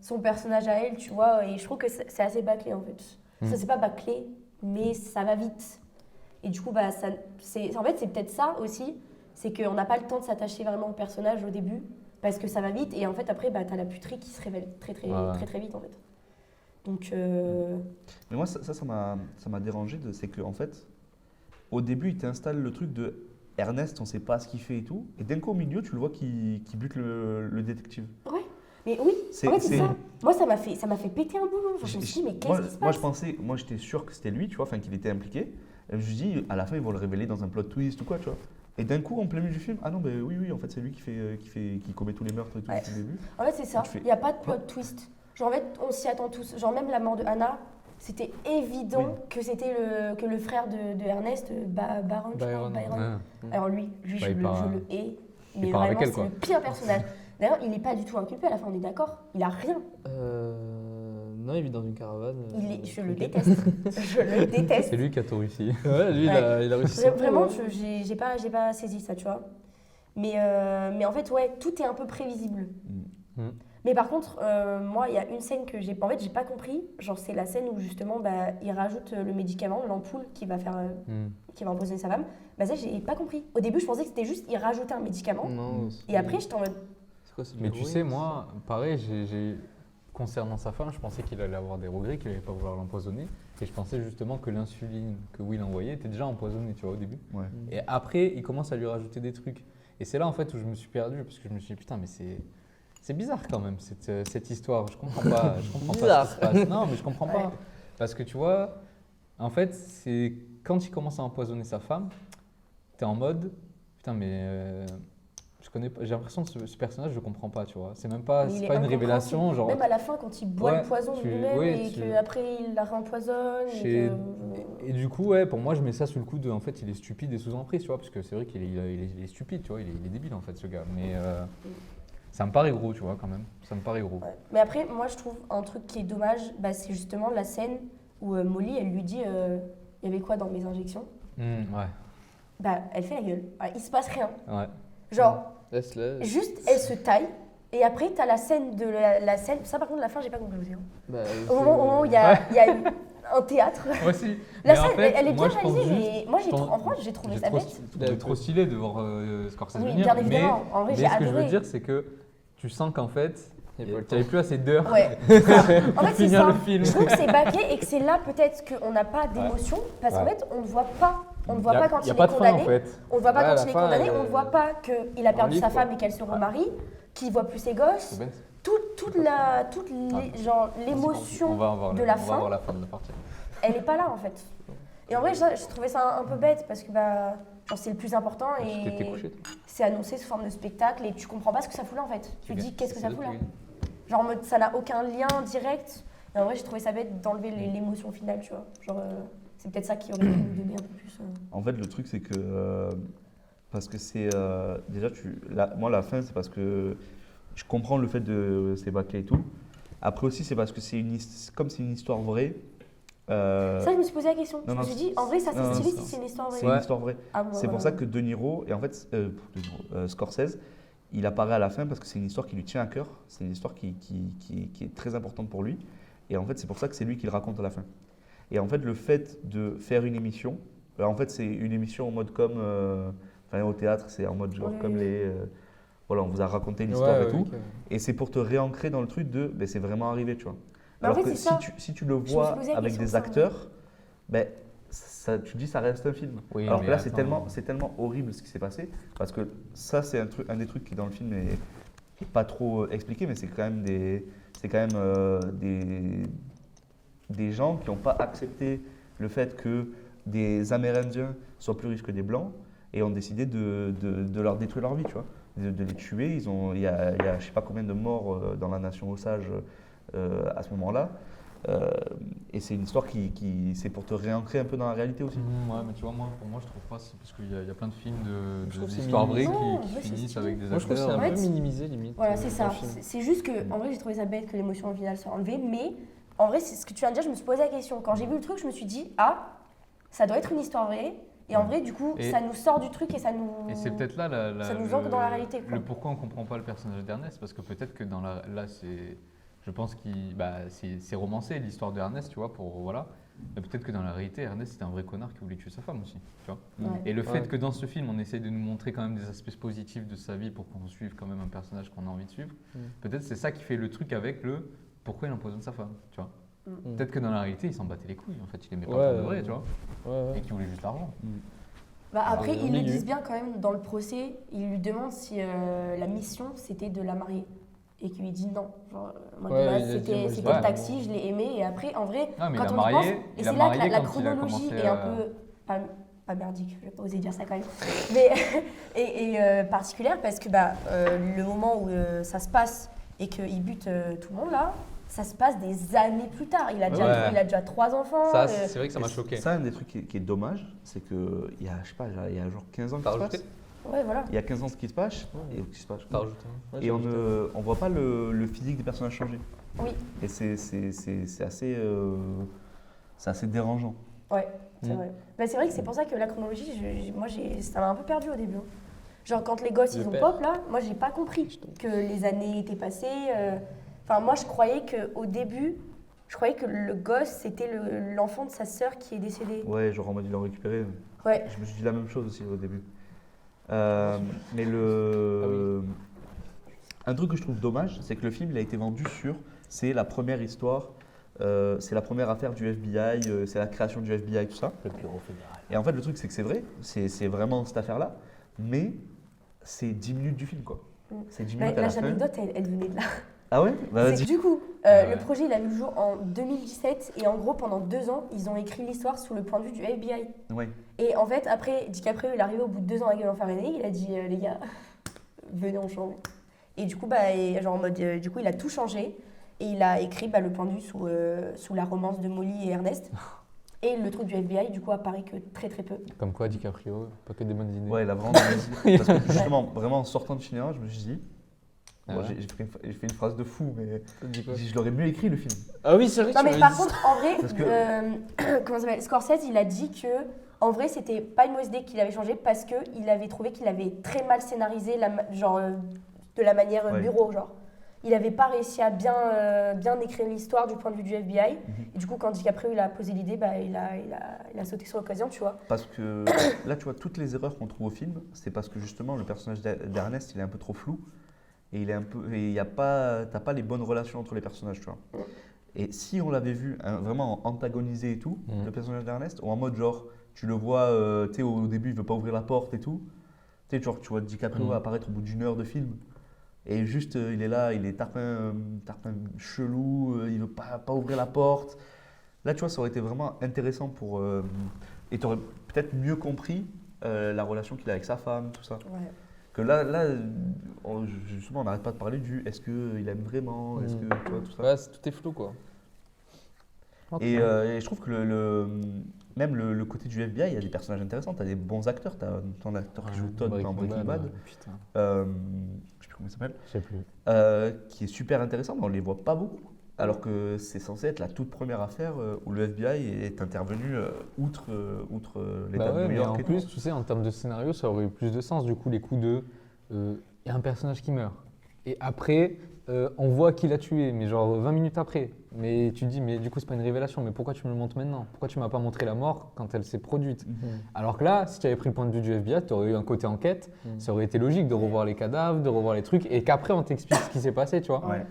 son personnage à elle, tu vois. Et je trouve que c'est assez bâclé en fait. Ça, c'est pas bâclé, mais ça va vite. Et du coup, en fait, c'est peut-être ça aussi, c'est qu'on n'a pas le temps de s'attacher vraiment au personnage au début parce que ça va vite. Et en fait, après, t'as la puterie qui se révèle très très vite en fait. Donc, Mais moi, ça m'a dérangé, c'est qu'en fait, au début, il t'installe le truc de Ernest, on sait pas ce qu'il fait et tout. Et d'un coup, au milieu, tu le vois qui bute le détective. mais oui, C'est- en fait, c'est c'est- ça. Moi, ça m'a fait péter un boulot. Genre, je me suis dit, mais qu'est-ce qui se passe? Moi, j'étais sûr que c'était lui, tu vois, enfin qu'il était impliqué. Et je me suis dit, à la fin, ils vont le révéler dans un plot twist ou quoi, tu vois. Et d'un coup, en plein milieu du film, ah non, ben oui, en fait, c'est lui qui commet tous les meurtres et tout Ouais. depuis le début. En fait, c'est ça. Tu fais- Il n'y a pas de plot twist. Genre, en fait, on s'y attend tous. Genre, même la mort de Anna, c'était évident Oui. que c'était le frère de Ernest, Baron. je crois, Byron. Byron. Ouais. Alors, lui, Bah, je il part- le hais. il Mais part avec vraiment, elle, c'est quoi. le pire personnage. D'ailleurs, il n'est pas du tout inculpé à la fin, on est d'accord. Il a rien. Non, il vit dans une caravane. Je le tranquille. déteste. Je le déteste. C'est lui qui a tout réussi. Ouais, lui, il a réussi. son coup, Vraiment, ouais. j'ai pas saisi ça, tu vois. Mais en fait, ouais, tout est un peu prévisible. Mm. Mais par contre, moi, il y a une scène que j'ai pas compris. Genre, c'est la scène où justement, il rajoute le médicament, l'ampoule qui va empoisonner sa femme. Ça, j'ai pas compris. Au début, je pensais que c'était juste, il rajoutait un médicament. Non, Et après, j'étais en mode, c'est quoi, c'est Mais du tu bruit, sais, moi, pareil, concernant sa femme, je pensais qu'il allait avoir des regrets, qu'il allait pas vouloir l'empoisonner. Et je pensais justement que l'insuline que Will envoyait était déjà empoisonnée, tu vois, au début. Ouais. Et après, il commence à lui rajouter des trucs. Et c'est là, en fait, où je me suis perdu, parce que je me suis dit, putain, mais c'est bizarre quand même, cette histoire. Je comprends pas, je comprends pas ce qui se passe. Non, mais je comprends pas. Parce que tu vois, en fait, c'est quand il commence à empoisonner sa femme, t'es en mode, putain, mais je connais pas, j'ai l'impression que ce personnage, je comprends pas, tu vois. C'est même pas, mais c'est il est pas une révélation, incompréhensible. genre. Même à la fin, quand il boit Ouais, le poison tu- lui-même ouais, et tu- qu'après il la réempoisonne. Chez- Et du coup, ouais, pour moi, je mets ça sous le coup de, en fait, il est stupide et sous emprise, tu vois, parce que c'est vrai qu'il est stupide, tu vois, il est débile, en fait, ce gars. Mais ça me paraît gros, tu vois, quand même. Ça me paraît gros. Ouais. Mais après, moi, je trouve un truc qui est dommage, c'est justement la scène où Molly, elle lui dit il y avait quoi dans mes injections? Ouais, Elle fait la gueule. Il se passe rien. ouais. Genre, Laisse-le. juste, elle se taille. Et après, t'as la scène de la scène. Ça, par contre, la fin, j'ai pas compris aussi. Hein. Bah, Au moment où il y a eu un théâtre. Moi aussi. La Mais en scène, fait, elle est bien moi, je pense réalisée, juste- mais moi, je pense- en France, j'ai trouvé ça bête. C'était trop stylé de voir Scorsese Oui, venir. bien évidemment. En vrai, mais j'ai ce que je veux adoré. dire, c'est que tu sens qu'en fait, Il y a pas le tu n'avais plus assez d'heures Ouais, c'est ça. En fait, c'est finir ça. le film. Je trouve que c'est bâclé et que c'est là peut-être qu'on n'a pas d'émotion parce qu'en Ouais. fait, on ne voit pas. On ne voit pas quand Il il n'y a est pas de fin, en condamné. fait. On ne voit pas Ouais, à quand la il est fin, condamné. On ne voit pas qu'il a perdu livre, sa quoi. femme et qu'elle se remarie, qu'il voit plus ses gosses. C'est bête. Genre l'émotion On va voir de la on va fin. voir la fin de la partie. Elle n'est pas là en fait. Et en vrai, j'ai trouvé ça un peu bête parce que genre, c'est le plus important Tu t'étais et couché, toi. c'est annoncé sous forme de spectacle et tu comprends pas ce que ça fout là en fait. Tu te dis qu'est-ce que ça C'est fout là. depuis- Genre en mode ça n'a aucun lien direct. Et en vrai, j'ai trouvé ça bête d'enlever l'émotion finale, tu vois. Genre c'est peut-être ça qui aurait pu nous donner un peu plus. En fait, le truc, c'est que. Parce que c'est. Déjà, moi, la fin, c'est parce que je comprends le fait de c'est bâclé et tout. Après aussi, c'est parce que comme c'est une histoire vraie. Ça, je me suis posé la question. Je non, me suis dit, en vrai, ça non, c'est stylé non, si c'est une histoire vraie. C'est une histoire vraie. Ah, bon, C'est pour voilà. ça que De Niro, et en fait, Scorsese, il apparaît à la fin parce que c'est une histoire qui lui tient à cœur, c'est une histoire qui est très importante pour lui. Et en fait, c'est pour ça que c'est lui qui le raconte à la fin. Et en fait, le fait de faire une émission, en fait, c'est une émission en mode comme, enfin, au théâtre, c'est en mode genre comme les, voilà, on vous a raconté l'histoire et tout. ok. Et c'est pour te réancrer dans le truc de, ben, c'est vraiment arrivé, tu vois. Bah, en Alors fait, que c'est ça. si tu le me suis vois posé la avec question de des ça, acteurs, ben, ça, tu te dis ça reste un film. Oui, Alors mais que là, attends. c'est tellement horrible ce qui s'est passé, parce que ça, c'est un des trucs qui dans le film est pas trop expliqué, mais c'est quand même des gens qui n'ont pas accepté le fait que des Amérindiens soient plus riches que des Blancs et ont décidé de leur détruire leur vie, tu vois, de les tuer. Il y a je sais pas combien de morts dans la nation Osage à ce moment-là. Et c'est une histoire c'est pour te réancrer un peu dans la réalité aussi. Ouais, mais tu vois, pour moi, je trouve pas. C'est parce qu'il y a plein de films Je trouve que c'est d'histoires vraies minimisé. Non, en qui vrai, c'est finissent stylé. avec des Moi, je trouve que c'est acteurs. un En peu fait, minimisé, limite. Voilà, c'est dans ça. le film. C'est juste que, en vrai, j'ai trouvé ça bête que l'émotion originale soit enlevée, mais en vrai, c'est ce que tu viens de dire, je me suis posé la question. Quand j'ai vu le truc, je me suis dit, ah, ça doit être une histoire vraie. Et en vrai, du coup, Et- ça nous sort du truc et ça nous. Et c'est peut-être là Ça nous ancre dans la réalité, quoi. le pourquoi on comprend pas le personnage d'Ernest, parce que peut-être que là c'est, je pense c'est romancé l'histoire d'Ernest, tu vois, voilà. Mais peut-être que dans la réalité, Ernest c'était un vrai connard qui voulait tuer sa femme aussi, tu vois. Ouais. Et le fait Ouais. que dans ce film on essaye de nous montrer quand même des aspects positifs de sa vie pour qu'on suive quand même un personnage qu'on a envie de suivre, peut-être c'est ça qui fait le truc avec le pourquoi il empoisonne sa femme, tu vois. Mm. Peut-être que dans la réalité il s'en battait les couilles, en fait il aimait pas Ouais, pour de vrai, tu vois, Ouais, et qu'il voulait juste l'argent. Bah, après, C'est ils le ambigu. disent bien quand même dans le procès. Ils lui demandent si la mission c'était de la marier. Et qu'il lui dit non. Genre, en mode, Ouais, là, il a dit, moi, je c'était l'ai le aimé. taxi, je l'ai aimé. Et après, en vrai, Non, mais quand il a on y marié- pense, il et a c'est là que marié la quand il a chronologie commencé est un à- peu pas merdique, je vais pas oser dire ça quand même, mais et particulière parce que le moment où ça se passe et qu'il bute tout le monde là, ça se passe des années plus tard. Il a déjà 3 enfants. Ça, c'est vrai que ça m'a choqué. Ça, un des trucs qui est dommage, c'est qu'il y a, je sais pas, il y a genre 15 ans T'as qui se rajouté passe. Ouais, voilà. Il y a 15 ans ce qui se passe. Et, qui se passe, T'as rajouté. ouais. et on voit pas le physique des personnages changer. Oui, Et c'est assez dérangeant. ouais, c'est Mm. vrai. C'est vrai que c'est pour ça que la chronologie, ça m'a un peu perdu au début. Genre quand les gosses Le ils ont père. pop là, moi j'ai pas compris que les années étaient passées. Enfin moi je croyais qu'au début, je croyais que le gosse c'était l'enfant de sa sœur qui est décédé. Ouais, genre en mode ils l'ont récupéré. Ouais. Je me suis dit la même chose aussi au début. Mais un truc que je trouve dommage, c'est que le film il a été vendu sur c'est la première histoire, c'est la première affaire du FBI, c'est la création du FBI, tout ça. Le bureau fédéral. Et en fait, le truc, c'est que c'est vrai, c'est vraiment cette affaire-là, mais c'est 10 minutes du film, quoi. Mm. C'est 10 minutes à La la fin. anecdote elle venait de là. Ah ouais Bah, C'est vas-y. que du coup, Ouais. le projet il a vu le jour en 2017 et en gros pendant 2 ans ils ont écrit l'histoire sous le point de vue du FBI. Ouais. Et en fait après DiCaprio il est arrivé au bout de 2 ans à Gueule enfermée, il a dit les gars venez on change. Et du coup genre en mode du coup il a tout changé et il a écrit le point de vue sous la romance de Molly et Ernest. Et le truc du FBI du coup apparaît que très très peu. Comme quoi DiCaprio, pas que des bonnes idées. Ouais, il a vraiment des- Parce que justement, vraiment en sortant du cinéma, je me suis dit, Ah bon, ouais. j'ai fait une phrase de fou, mais Ça te dit quoi je l'aurais mieux écrit le film. Ah oui, c'est vrai que Non tu mais m'avais par dit contre en vrai Parce que- comment ça s'appelle Scorsese il a dit que en vrai c'était pas une mauvaise idée qu'il avait changé parce que il avait trouvé qu'il avait très mal scénarisé de la manière Ouais. bureau genre. Il n'avait pas réussi à bien écrire l'histoire du point de vue du FBI. Et du coup, quand DiCaprio il a posé l'idée, il a sauté sur l'occasion, tu vois. Parce que là, tu vois, toutes les erreurs qu'on trouve au film, c'est parce que justement, le personnage d'Ernest, il est un peu trop flou. Et t'as pas les bonnes relations entre les personnages, tu vois. Et si on l'avait vu vraiment antagonisé et tout, Mhm. le personnage d'Ernest, ou en mode genre, tu le vois, tu sais, au début, il veut pas ouvrir la porte et tout. Tu sais, genre, tu vois DiCaprio Mhm. apparaître au bout d'1 heure de film. Et juste, il est là, il est tarpin chelou, il veut pas ouvrir la porte. Là, tu vois, ça aurait été vraiment intéressant pour. Et tu aurais peut-être mieux compris la relation qu'il a avec sa femme, tout ça. Que là justement, on n'arrête pas de parler du est-ce qu'il aime vraiment, est-ce que. Tu vois, tout ça. Ouais, tout est flou quoi. Et je trouve que même le côté du FBI, il y a des personnages intéressants, tu as des bons acteurs, tu as ton acteur qui joue Todd dans Breaking Bad, Putain, je sais plus comment il s'appelle, je sais plus. qui est super intéressant, mais on ne les voit pas beaucoup. Alors que c'est censé être la toute première affaire où le FBI est intervenu outre l'État Bah ouais, de New mais York en et plus, tout. tu sais, en termes de scénario, ça aurait eu plus de sens. Du coup, les coups de il y a un personnage qui meurt. Et après, on voit qui l'a tué, mais genre 20 minutes après. Mais tu te dis, mais du coup, c'est pas une révélation, mais pourquoi tu me le montres maintenant? Pourquoi tu m'as pas montré la mort quand elle s'est produite? Alors que là, si tu avais pris le point de vue du FBI, tu aurais eu un côté enquête, ça aurait été logique de revoir les cadavres, de revoir les trucs, et qu'après, on t'explique ce qui s'est passé, tu vois. Ouais.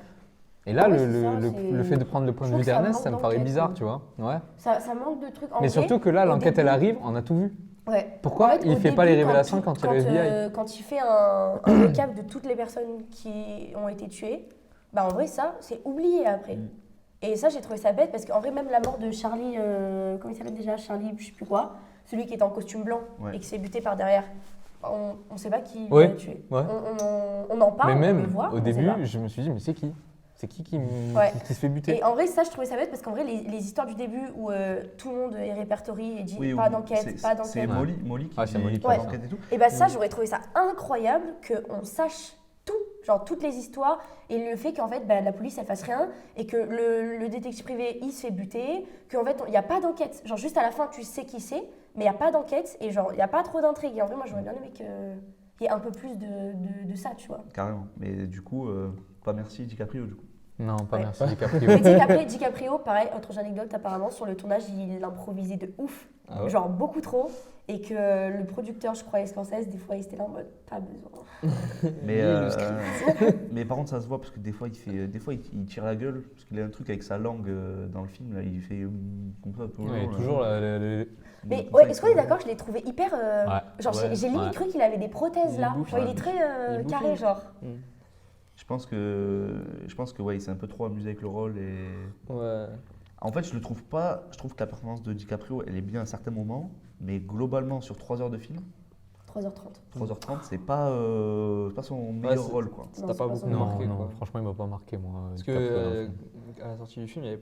Et là, Ouais, c'est ça, le fait de prendre le point de Je vue trouve que ça d'Ernest, ça me manque paraît d'enquête, bizarre, ouais. tu vois. Ouais. Ça manque de trucs. En Mais vrai, surtout que là, au l'enquête, elle début- arrive, on a tout vu. Ouais. Pourquoi En fait, il au fait pas début, les révélations quand il y a le FBI? Quand il fait un récap de toutes les personnes qui ont été tuées, bah en vrai, ça, c'est oublié après. Et ça, j'ai trouvé ça bête parce qu'en vrai, même la mort de Charlie, comment il s'appelle déjà? Charlie, je sais plus quoi, celui qui est en costume blanc Ouais. et qui s'est buté par derrière, on ne sait pas qui Ouais, l'a tué. ouais. On en parle, Mais on le même voit, au on sait début, pas. je me suis dit, mais c'est qui? C'est qui Ouais. qui se fait buter? Et en vrai, ça, je trouvais ça bête parce qu'en vrai, les histoires du début où tout le monde est répertorié et dit Oui, pas oui, d'enquête, pas c'est d'enquête. Molly qui Ah, c'est dit Molly qui pas fait ça. d'enquête et tout. Et bah ça, j'aurais trouvé ça incroyable qu'on sache tout, genre toutes les histoires, et le fait qu'en fait bah, la police elle fasse rien, et que le détective privé il se fait buter, qu'en fait il n'y a pas d'enquête, genre juste à la fin tu sais qui c'est, mais il n'y a pas d'enquête, et genre il n'y a pas trop d'intrigue, et en vrai moi j'aurais bien aimé qu'il y ait un peu plus de ça, tu vois. Carrément. Mais du coup, pas merci DiCaprio du coup. Non, pas Ouais. merci DiCaprio. Mais DiCaprio, pareil, autre anecdote apparemment, sur le tournage il improvisait de ouf, Ah ouais genre beaucoup trop, et que le producteur, je crois, Scorsese, des fois il était là en mode pas besoin. Mais, Oui, le script. mais par contre, ça se voit parce que des fois, il tire la gueule parce qu'il a un truc avec sa langue dans le film. Là, il fait comme ça tout le Ouais, long, là. toujours Mais Donc, ouais, ça, est-ce qu'on est d'accord, je l'ai trouvé hyper. Genre, Ouais. j'ai limite Ouais. cru qu'il avait des prothèses Il là. bouffe, Genre, il ouais. est très Il bouffe, carré, il- genre. Je pense que ouais, il s'est un peu trop amusé avec le rôle et. Ouais. En fait, je trouve que la performance de DiCaprio, elle est bien à certains moments, mais globalement sur 3 heures de film, 3h30. 3h30, c'est pas son meilleur c'est- rôle quoi. Ça Non, t'a c'est pas pas beaucoup son- Non, marqué, non, quoi. franchement, il m'a pas marqué, moi. Parce que DiCaprio, dans le film. à la sortie du film, il y avait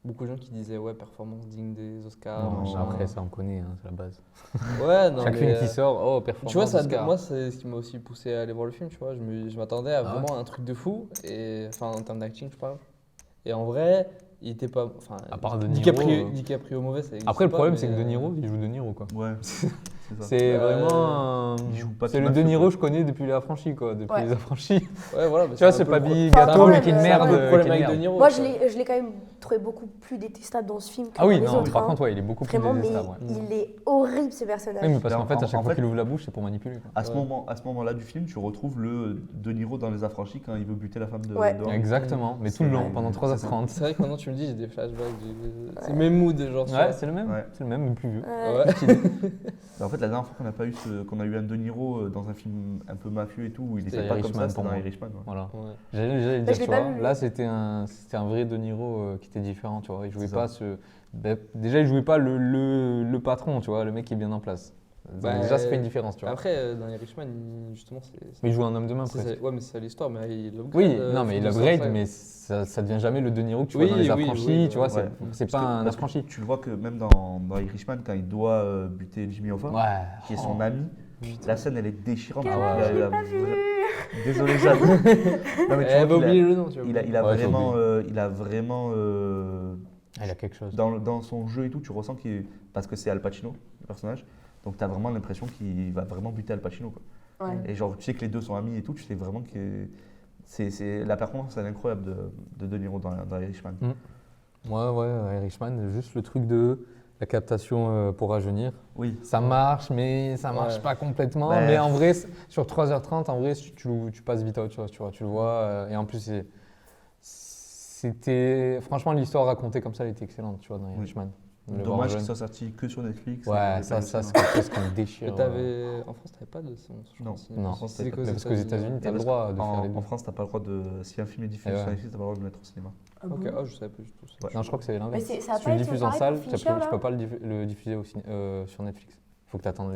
beaucoup de gens qui disaient ouais, performance digne des Oscars. Non, machin. après, ça, on connaît, hein, c'est la base. Ouais, non, Chaque mais, film qui sort, oh, performance. tu vois, ça, Oscar. moi, c'est ce qui m'a aussi poussé à aller voir le film, tu vois. Je m'attendais à Ah ouais. vraiment un truc de fou, et, enfin, en termes d'acting, je parle. Et en vrai, il était pas. Enfin, À part De Niro, DiCaprio mauvais, ça existe Après, le pas, problème, mais, c'est que De Niro, il joue De Niro, quoi. Ouais, c'est ça. C'est Euh, vraiment. il joue pas C'est tout le à De fait, Niro, quoi. je connais depuis les affranchis, quoi. Depuis Ouais. les affranchis. Ouais, voilà. Tu vois, c'est pas Big Enfin, Gâteau, quand mais même, qui est une c'est merde. un peu le problème qui est avec une De merde. Niro. Moi, tu vois. je l'ai quand même trouvé beaucoup plus détestable dans ce film que Ah oui, dans les non, autres. par hein. contre, ouais, il est beaucoup plus Vraiment, mais détestable. Ouais. il est horrible ce personnage. Oui, mais parce Mais qu'en fait, à chaque en fois fait- qu'il ouvre la bouche, c'est pour manipuler, quoi. À ce Ouais. moment-là du film, tu retrouves le De Niro dans Les Affranchis quand il veut buter la femme de Ouais. d'Or. Exactement, mais tout le long, pendant 3h30. C'est vrai que maintenant tu me dis, j'ai des flashbacks. C'est le même mood, genre. tu Ouais, vois. c'est le même, Ouais. c'est le même, mais plus vieux. Ouais. Mais en fait, la dernière fois qu'on a eu un De Niro dans un film un peu mafieux et tout, où il C'était était pas comme Irishman ça, c'était pour dans moi. Irishman. Ouais. Voilà. Ouais. J'allais le Bah, dire, je l'ai tu pas vois. vu. Là, c'était un vrai De Niro qui était différent, tu vois. Il jouait C'est pas ce. Ben, déjà, il jouait pas le patron, tu vois, le mec qui est bien en place. Donc, Bah, déjà, ça fait une différence, tu vois. Après, dans les Richman, justement, Mais il joue un homme de main, c'est- presque. ouais, mais c'est ça l'histoire, mais il upgrade. Oui, non, mais il faut upgrade, dire ça, mais ça devient jamais le De Niro que tu Oui, vois dans les oui, affranchis, oui, tu vois. ouais. C'est pas un Parce que affranchi. tu le vois que même dans Irishman, quand il doit buter Jimmy Hoffa, Ouais. qui est son ami, la scène elle est déchirante. Quel Il a- âge, il j'ai a- pas vu. Désolé, Jade. Non, mais tu Elle vois va qu'il oublier le nom, tu vois. il a Ouais, j'ai vraiment, oublié. il a vraiment Ah, il a quelque chose. dans son jeu et tout, tu ressens parce que c'est Al Pacino, le personnage, donc tu as vraiment l'impression qu'il va vraiment buter Al Pacino. Quoi. Ouais. Et genre, tu sais que les deux sont amis et tout, tu sais vraiment que la performance elle est incroyable de Niro dans Irishman. Ouais, Irishman, juste le truc de la captation pour rajeunir. Oui, Ça marche, mais ça marche Ouais. pas complètement. Ouais. Mais en vrai, sur 3h30, en vrai, tu passes vite à autre chose, tu vois. Tu le vois. Et en plus, c'était. Franchement, l'histoire racontée comme ça, elle était excellente, tu vois, dans Oui. Irishman. De le voir dommage jeune. qu'il soit sorti que sur Netflix. Ouais, ça, c'est quelque chose qui me Mais déchire. en France, t'avais pas de son. je Non. pense. Non. C'est Mais qu'aux Mais parce qu'aux États-Unis, t'as le Parce droit de faire en, les deux. en France, t'as pas le droit de. Si un film est diffusé Et sur ouais. Netflix, t'as pas le droit de le mettre au cinéma. Ah bon Ok, je savais pas du tout. ça. Ouais. Non, je crois que c'est l'inverse. Mais ça a Si pas tu le été diffuses en pareil salle, pour tu Fincher, peux là pas le diffuser sur Netflix. Il faut que tu attendes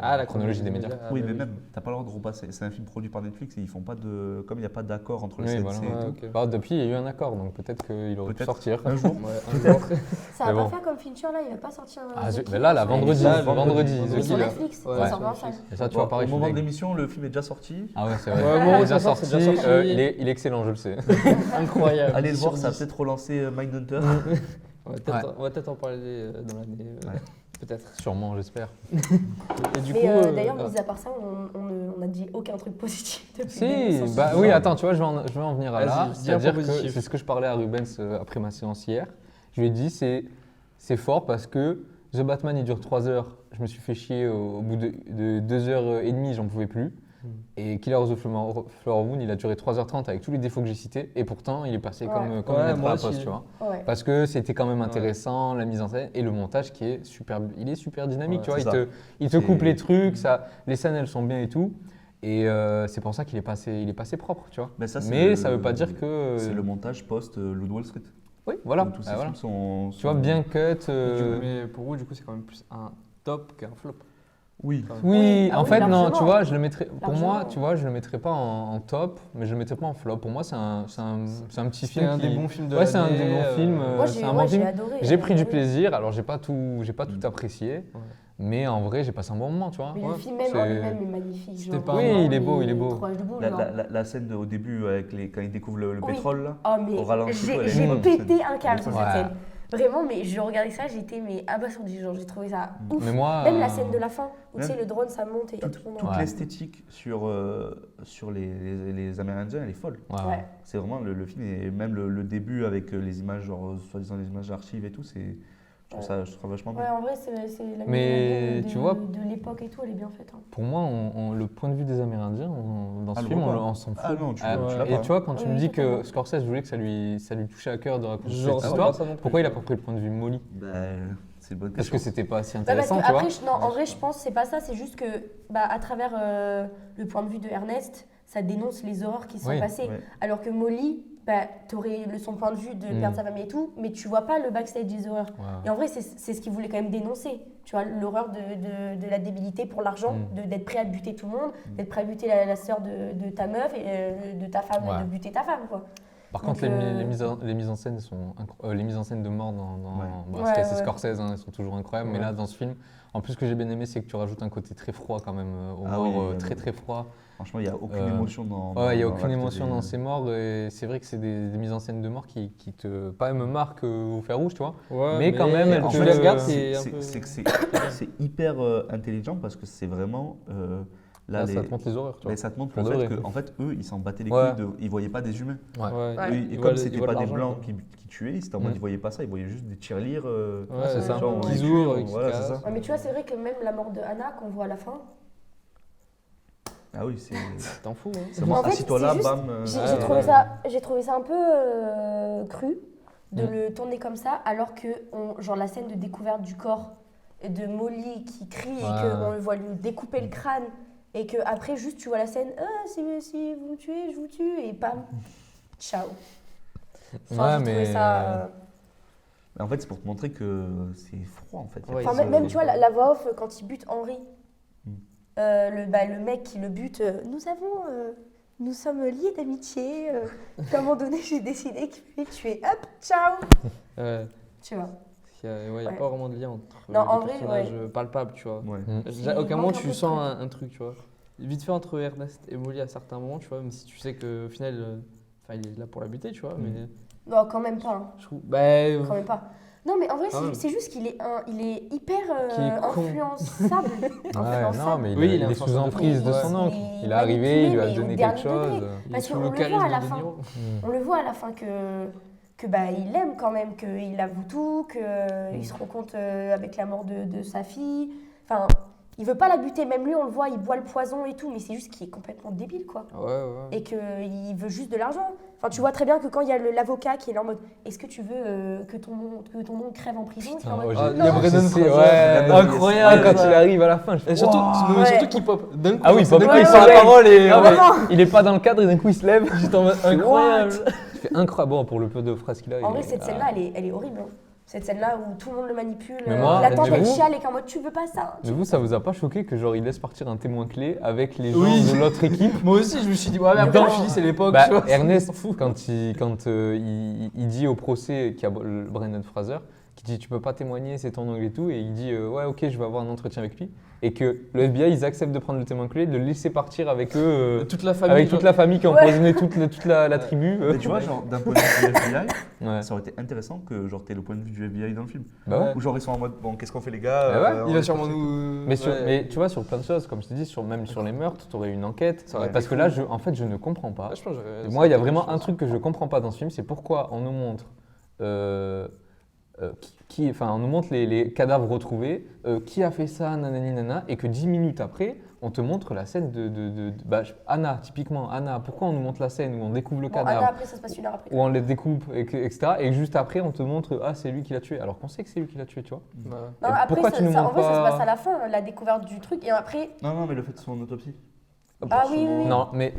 Ah, la chronologie des médias. Ah, Oui, bah mais même, t'as pas le droit de repasser. C'est un film produit par Netflix et ils font pas de. Comme il n'y a pas d'accord entre le Oui, CNC voilà. et Ouais, tout. ok. Bah, depuis, il y a eu un accord, donc peut-être qu'il aurait pu Peut-être. sortir. Un jour. Ouais, un jour. Ça va Mais pas bon. faire comme Fincher là, il va pas sortir. Ah, The mais Killer, là, ça. vendredi, ça, vendredi, vendredi. The Mais sur Killer. Netflix, Ouais, ça sur sort en Netflix. salle. Et ça, tu vois, pareil, Au je suis moment de deg. l'émission, le film est déjà sorti. Ah ouais, c'est vrai. Ouais, il bon, est déjà ça, c'est sorti. déjà sorti. Il est excellent, je le sais. Incroyable. Allez le voir, 10 ça a sur 10. peut-être relancé Mindhunter. On va peut-être en parler dans l'année. Ouais. Peut-être. Sûrement, j'espère. Et du Mais coup, d'ailleurs, mis à part ça, on a dit aucun truc positif depuis le Si, début, sans bah souci. oui, attends, tu vois, je vais en venir à là. Vas-y, dis un C'est-à-dire point que positif. c'est ce que je parlais à Rubens après ma séance hier. Je lui ai dit, c'est fort parce que The Batman, il dure 3 heures. Je me suis fait chier au bout de 2h30, j'en pouvais plus. Et Killers of the Flower Moon, il a duré 3h30 avec tous les défauts que j'ai cités. Et pourtant, il est passé Ouais. comme Ouais, une lettre moi à la aussi. poste, tu vois. Ouais. Parce que c'était quand même intéressant, la mise en scène et le montage qui est super, il est super dynamique, Ouais, tu vois. c'est Il te C'est- coupe les trucs, les scènes elles sont bien et tout. Et c'est pour ça qu'il est passé propre, tu vois. Mais ça, Ça veut pas dire que. C'est le montage post-Loot Wall Street. Oui, voilà. Où tous ces Ah, voilà. films sont. Tu vois, bien cut. Mais pour vous, du coup, c'est quand même plus un top qu'un flop. Oui. Quand même. Oui, Oui, ah en oui, fait, non, largement. tu vois, je le mettrais. Pour moi, Largement. tu vois, je le mettrais pas en top, mais je le mettrais pas en flop. Pour moi, c'est un petit C'est film. un qui- des bons films de Ouais, c'est un l'année, des bons films. Moi, c'est j'ai un bon film. adoré. J'ai pris du adoré. plaisir. Alors, j'ai pas tout apprécié, Ouais. mais en vrai, j'ai passé un bon moment, tu vois. Mais Ouais, le film même en c'est- lui-même est magnifique. C'était genre, pas vraiment, Oui, il est beau, il est beau. Trois debout, La, genre. la scène au début, avec quand il découvre le Oui. pétrole, là. Oh, mais Au ralenti, ouais, j'ai ouais. pété un câble sur cette Ouais. scène. Vraiment, mais je regardais ça, j'étais abasourdie. Genre, j'ai trouvé ça ouf. Mais moi. Même la scène de la fin, où tu Même sais, le drone, ça monte et il y a tout le monde. Toute Ouais. l'esthétique sur les Amérindiens, elle est folle. Ouais. Ouais. C'est vraiment le film, et même le début avec les images, genre soi-disant les images d'archives et tout, je trouve vachement Ouais, bien. en vrai, c'est la Mais mise en tu scène vois- de l'époque et tout, elle est bien faite. Hein. Pour moi, le point de vue des Amérindiens, dans ce le film, voit pas. on s'en fout. Ah non, tu Ah, l'as et pas. tu vois, quand tu Oui, me dis totalement. que Scorsese voulait que ça lui touchait à cœur de raconter Genre, cette c'est histoire, pas ça non plus, pourquoi il a tu pas vois. pris le point de vue Molly? C'est une bonne Parce question. que c'était pas si Bah, parce intéressant, que tu vois. après, en vrai, je pense que c'est pas ça, c'est juste que à travers le point de vue de Ernest, ça dénonce les horreurs qui sont Oui. passées. Ouais. Alors que Molly, t'aurais son point de vue de perdre sa famille et tout, mais tu vois pas le backstage des horreurs. Ouais. Et en vrai, c'est ce qu'il voulait quand même dénoncer. Tu vois, l'horreur de la débilité pour l'argent, d'être prêt à buter tout le monde, d'être prêt à buter la sœur de ta meuf et de ta femme, Ouais. de buter ta femme, quoi. Par Donc, contre, les mises en scène sont les mises en scène de mort dans Ouais. bon, c'est Ouais. Scorsese, hein, elles sont toujours incroyables. Mais Ouais. là, dans ce film, en plus, ce que j'ai bien aimé, c'est que tu rajoutes un côté très froid quand même aux Ah morts, oui, très très froid. Franchement, il n'y a aucune Euh, émotion dans. Ouais, il n'y a dans aucune l'acte émotion des- dans ces morts. Et c'est vrai que c'est des mises en scène de mort qui te pas me marquent au fer rouge, tu vois. Ouais, Mais quand même, elle en te- fait, la regarde, c'est- c'est un peu. C'est hyper intelligent parce que c'est vraiment. Là, Là, ça te montre les horreurs, tu vois. mais ça te montre Pour le de fait vrai. qu'en fait, eux, ils s'en battaient les Ouais. couilles, ils voyaient pas des humains. Ouais. Ouais. Ouais. Et Ils comme veulent- c'était ils veulent pas des l'argent, blancs quoi. qui tuaient, c'était en mode Mm. ils voyaient pas ça, ils voyaient juste des tirelires. Ouais, c'est ça. genre, Qu'ils on les ouvrent, tue, qu'ils voilà, c'est cassent. ça. Ouais, mais tu vois, c'est vrai que même la mort de Anna qu'on voit à la fin, Ah oui, c'est. T'en fous, hein. C'est vraiment En fait, assis-toi c'est là, juste- bam. j'ai Ouais, j'ai ouais. trouvé ça un peu cru de Mm. le tourner comme ça, alors que genre la scène de découverte du corps de Molly qui crie Ouais. et qu'on le voit lui découper le crâne et que après juste tu vois la scène, si vous me tuez, je vous tue et pam, ciao. Enfin, j'ai trouvé ça. En fait, c'est pour te montrer que c'est froid en fait. Il y a Ouais, pas Enfin, ce- même tu vois la voix off quand il bute Henry, Mm. le mec qui le bute, nous sommes liés d'amitié. À un moment donné, j'ai décidé qu'il fallait le tuer. Hop, ciao. Ouais. Tu vois. Il n'y a, ouais, y a Ouais. pas vraiment de lien entre Non, en les vrai, personnages ouais. palpables, tu vois. Ouais. Il À aucun moment manque un peu tu de sens truc. un truc, tu vois. Vite fait entre Ernest et Molly à certains moments, tu vois, même si tu sais qu'au final, enfin, il est là pour la buter, tu vois, mais Non, quand même pas. Hein. je trouve. Bah, Quand même pas. Non, mais en vrai, Quand même. c'est juste qu'il est, il est hyper Qu'il est con. influençable. Ouais, non, mais Oui, il il est est sous influençable de emprise fou. de son Ouais. oncle. Il Il est est arrivé, il lui a manipulé, mais donné au quelque dernier chose. degré. il est Parce sous qu'on le le voit charisme à la de fin. Niro. On le voit à la fin que il l'aime quand même, qu'il avoue tout, qu'il se rend compte avec la mort de sa fille. Enfin, il veut pas la buter, même lui on le voit, il boit le poison et tout, mais c'est juste qu'il est complètement débile quoi. Ouais, ouais. Et qu'il veut juste de l'argent. Enfin, tu vois très bien que quand il y a l'avocat qui est là en mode est-ce que tu veux que ton oncle crève en prison? Il est en mode, Ah, j'ai- il y a non, Brendan c'est- Fraser. ouais, Incroyable. quand il arrive à la fin, je fais Et surtout, waouh. Ouais. surtout qu'il pop d'un coup. Ah oui, c'est d'un pop, coup, il il se prend la lève. parole et. Ah ouais. ouais, il est pas dans le cadre et d'un coup il se lève. Juste en mode incroyable. Il fait incroyable. Bon, pour le peu de phrases qu'il a. En il vrai, est- cette scène-là, elle est horrible. Hein. Cette scène-là où tout le monde le manipule, Mais moi, la tante mais elle vous- chiale et qu'en mode tu veux pas ça. Mais vous, ça vous a pas choqué que genre il laisse partir un témoin clé avec les gens Oui. de l'autre équipe? Moi aussi, je me suis dit, ouais, mais après, Dans- je me suis dit, c'est l'époque, Bah, tu vois. Ernest, quand il dit au procès qu'il y a Brendan Fraser, qui dit tu peux pas témoigner, c'est ton oncle et tout, et il dit ouais ok je vais avoir un entretien avec lui. et que le FBI, ils acceptent de prendre le témoin clé, de le laisser partir avec eux, Toute la famille. avec toute la famille qui a Ouais. empoisonné toute la tribu. Mais tu vois, genre, d'un point de vue du FBI, Ouais. ça aurait été intéressant que genre t'aies le point de vue du FBI dans le film. Bah ouais. Ouais. Ou genre ils sont en mode, bon, qu'est-ce qu'on fait les gars Ah ouais, on Il va laisse sûrement passer. nous. Mais tu vois, sur plein de choses, comme je te dis, même sur les meurtres, tu aurais une enquête. Ça aurait Parce été que là, en fait, je ne comprends pas. Ouais, je pense que j'aurais- Moi, il y a ça aurait été vraiment quelque un chose. truc que je comprends pas dans ce film, c'est pourquoi on nous montre, on nous montre les cadavres retrouvés, qui a fait ça, nanani nana, et que 10 minutes après, on te montre la scène Anna, typiquement, Anna, pourquoi on nous montre la scène où on découvre le Bon, Anna, cadavre, après, ça se passe une heure après. où on les découpe, etc. Et juste après, on te montre, ah, c'est lui qui l'a tué, alors qu'on sait que c'est lui qui l'a tué, tu vois. Ouais. Non, Et après, pourquoi tu nous en montres vrai, ça se pas- passe à la fin, la découverte du truc. Et après, Non, mais le fait de son autopsie. Ah oui, oui, oui. Non, mais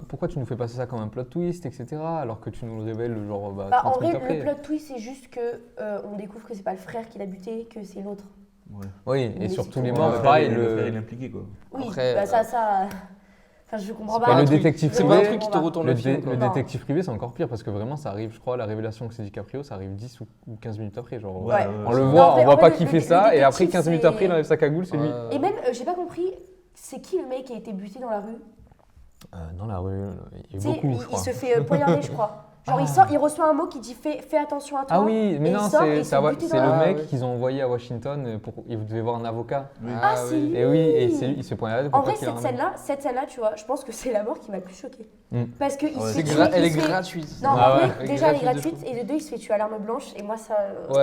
pourquoi tu nous fais passer ça comme un plot twist, etc. alors que tu nous le révèles genre bah, 30 en vrai, minutes après. le plot twist, c'est juste que on découvre que c'est pas le frère qui l'a buté, que c'est l'autre. Ouais. Oui, Mais et sur c'est tous tout. les Ouais, morts, le mais frère, pareil, le frère, il est le, impliqué quoi. Oui, Après, bah ça. Enfin, je comprends c'est pas. pas un le truc- détective c'est privé, pas un truc qui te retourne le film. quoi. le Non. détective privé, c'est encore pire parce que vraiment, ça arrive, je crois, la révélation que c'est DiCaprio, ça arrive 10 ou 15 minutes après. Genre, Ouais. on le Non, voit, en vrai- on voit en pas vrai, qui le- fait le ça, et après, détective, 15 minutes c'est- après, il enlève sa cagoule, c'est lui. Ouais. Et même, j'ai pas compris, c'est qui le mec qui a été buté dans la rue? Dans la rue, il y Tu a sais, beaucoup, je il crois. se fait poignarder, je crois. Genre, il reçoit un mot qui dit fais attention à toi. Ah oui, mais et non, il sort et c'est il se fait buter c'est dans le la Ah, mec oui. qu'ils ont envoyé à Washington pour. Il devait voir un avocat. Ah, c'est lui. Et oui, et c'est lui, il se fait poignarder pour En pas vrai, qu'il en cette scène-là, tu vois, je pense que c'est la mort qui m'a le plus choquée. Mm. Parce que il Ouais, se c'est fait gra- tuer, Elle il est se fait- gratuite. Non, Ah en ouais. vrai, déjà, elle est Gratuite de gratuite. Et de deux, il se fait tuer à l'arme blanche. Et moi, ça. Ouais.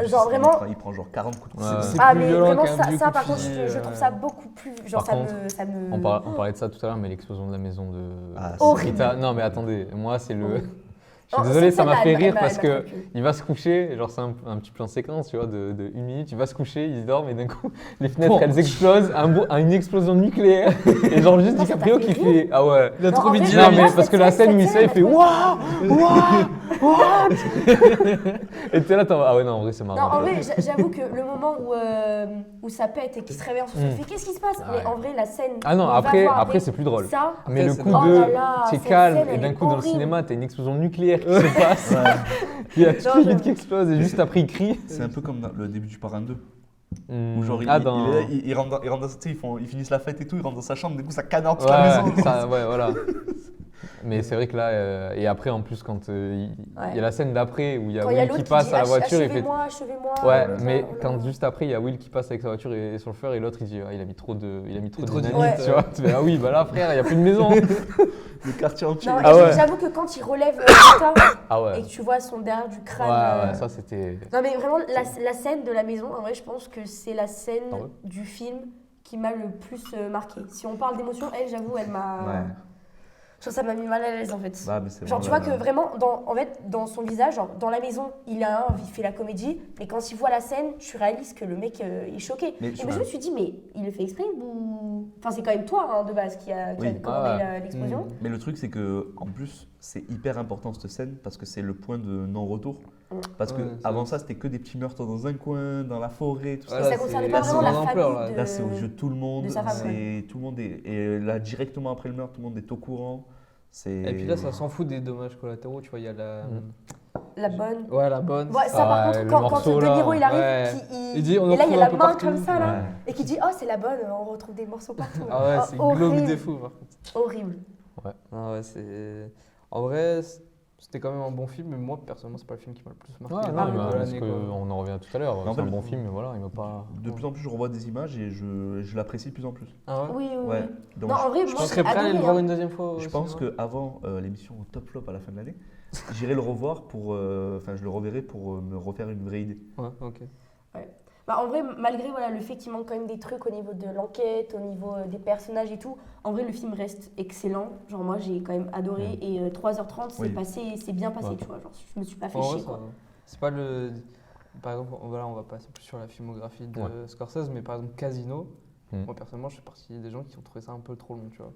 Ouais. Genre, vraiment. Il prend genre 40 coups de Ouais. couteau. C'est Ah, plus mais violent vraiment, qu'un vieux ça coup par de contre, fusil, je trouve ça beaucoup plus. Genre, Par ça me. On parlait de ça tout à l'heure, mais l'explosion de la maison de Ah, c'est horrible. Rita. Non, mais attendez, moi, c'est le. Horrible. Je suis Oh, désolé, cette ça m'a scène-là, fait elle rire m'a- parce elle m'a que convaincue. il va se coucher, genre c'est un petit plan séquence, tu vois, de 1 minute, il va se coucher, il se dort, et d'un coup, les fenêtres, elles explosent, une explosion nucléaire, et genre juste Non, ça t'a DiCaprio fait qui rire fait, ah ouais. Il a Non, trop en mis vrai, de Non, moi, mais cette parce que la scène où il cette il fait elle m'a waouh, et t'es là, ah ouais, non, en vrai, c'est Non, marrant. en vrai, j'avoue que le moment où ça pète et qu'il se réveille en sursaut, il fait qu'est-ce qui se passe? Ah Mais ouais. en vrai, la scène. Ah non, où on va après, voir après c'est plus drôle. Ça, Mais le c'est coup drôle. de, Oh là là, c'est cette calme, scène, et elle d'un est coup dans le horrible. cinéma, t'as une explosion nucléaire qui se passe, il y a toutes Non, les non. vitres qui explosent, et juste après il crie. C'est un peu comme dans le début du Parrain 2. Hmm. Où genre il, Ah, il dans- est là, il rentre dans, tu sais, ils finissent la fête et tout, il rentre dans sa chambre, du coup ça canarde toute Ouais, la maison. ouais, voilà. Mais c'est vrai que là, et après en plus, quand il Ouais. y a la scène d'après où il y a quand il y a Will l'autre qui passe dit, à la voiture, il fait. achevez-moi, achevez-moi. Ouais, ça, mais oh là quand là. juste après, il y a Will qui passe avec sa voiture et son chauffeur, et l'autre il dit, ah, il a mis trop de trop dynamite, Ouais. tu vois. Tu fais, ah oui, bah là, frère, il n'y a plus de maison. Le quartier entier. Non, Ah et ouais. j'avoue que quand il relève Rita Ah et ouais. que tu vois son derrière du Ouais, crâne. ouais, ça c'était. Non, mais vraiment, la scène de la maison, en vrai, je pense que c'est la scène Ah ouais. du film qui m'a le plus marqué. Si on parle d'émotion, elle, j'avoue, elle m'a. Ouais. Je trouve que ça m'a mis mal à l'aise en fait. Bah, mais c'est Genre, tu vois vraiment que vraiment, dans son visage, genre, dans la maison, il fait la comédie, mais quand il voit la scène, tu réalises que le mec est choqué. Mais Et je- je me suis dit, mais il le fait exprès ou. Enfin, c'est quand même toi, hein, de base, qui a Oui. commandé Ah ouais. l'explosion. Mais le truc, c'est que en plus, c'est hyper important cette scène parce que c'est le point de non-retour. Mm. Parce que Ouais, c'est avant vrai. ça, c'était que des petits meurtres dans un coin, dans la forêt, tout Ouais, ça. Et ça concernait c'est- pas là, c'est vraiment la grande famille ampleur, là. de... Là, c'est aux yeux de tout le monde. de sa femme, C'est tout le monde est et là directement après le meurtre, tout le monde est au courant. C'est Et puis là, ça s'en fout des dommages collatéraux, tu vois, il y a la. La bonne. Ouais, la bonne. Ouais, ça, par Ah, contre, le quand morceau, De Niro là. il arrive, Ouais. il- Il dit, on en et là il y trouve a un la peu main partout. comme ça là, Ouais. et qui dit oh c'est la bonne, on retrouve des morceaux partout. Ah ouais, Oh, c'est glauque horrible. des fous, par contre. Horrible. Ah ouais, c'est. En vrai, c'était quand même un bon film, mais moi, personnellement, c'est pas le film qui m'a le plus marqué. Ouais, de non, mais parce l'année, quoi. qu'on en revient tout à l'heure. En C'est fait, un bon film, mais voilà, il m'a pas. De plus en plus, je revois des images et je l'apprécie de plus en plus. Ah ouais Oui, oui, Ouais. oui. Donc, Non, en vrai, Tu moi serais j'ai prêt à aller le adoré. voir hein. une deuxième fois au je pense cinéma qu'avant l'émission au top flop à la fin de l'année, j'irai le revoir pour. Enfin, je le reverrai pour me refaire une vraie idée. Ouais, ok. Bah, en vrai, malgré voilà, le fait qu'il manque quand même des trucs au niveau de l'enquête, au niveau des personnages et tout, en vrai, le film reste excellent. Genre, moi, j'ai quand même adoré. Et 3h30, Oui. c'est bien passé, Ouais. tu vois. Genre, je me suis pas fait En vrai, chier, ça quoi. va. C'est pas le. Par exemple, voilà, on va passer plus sur la filmographie de Ouais. Scorsese, mais par exemple, Casino, Mm. moi personnellement, je fais partie des gens qui ont trouvé ça un peu trop long, tu vois.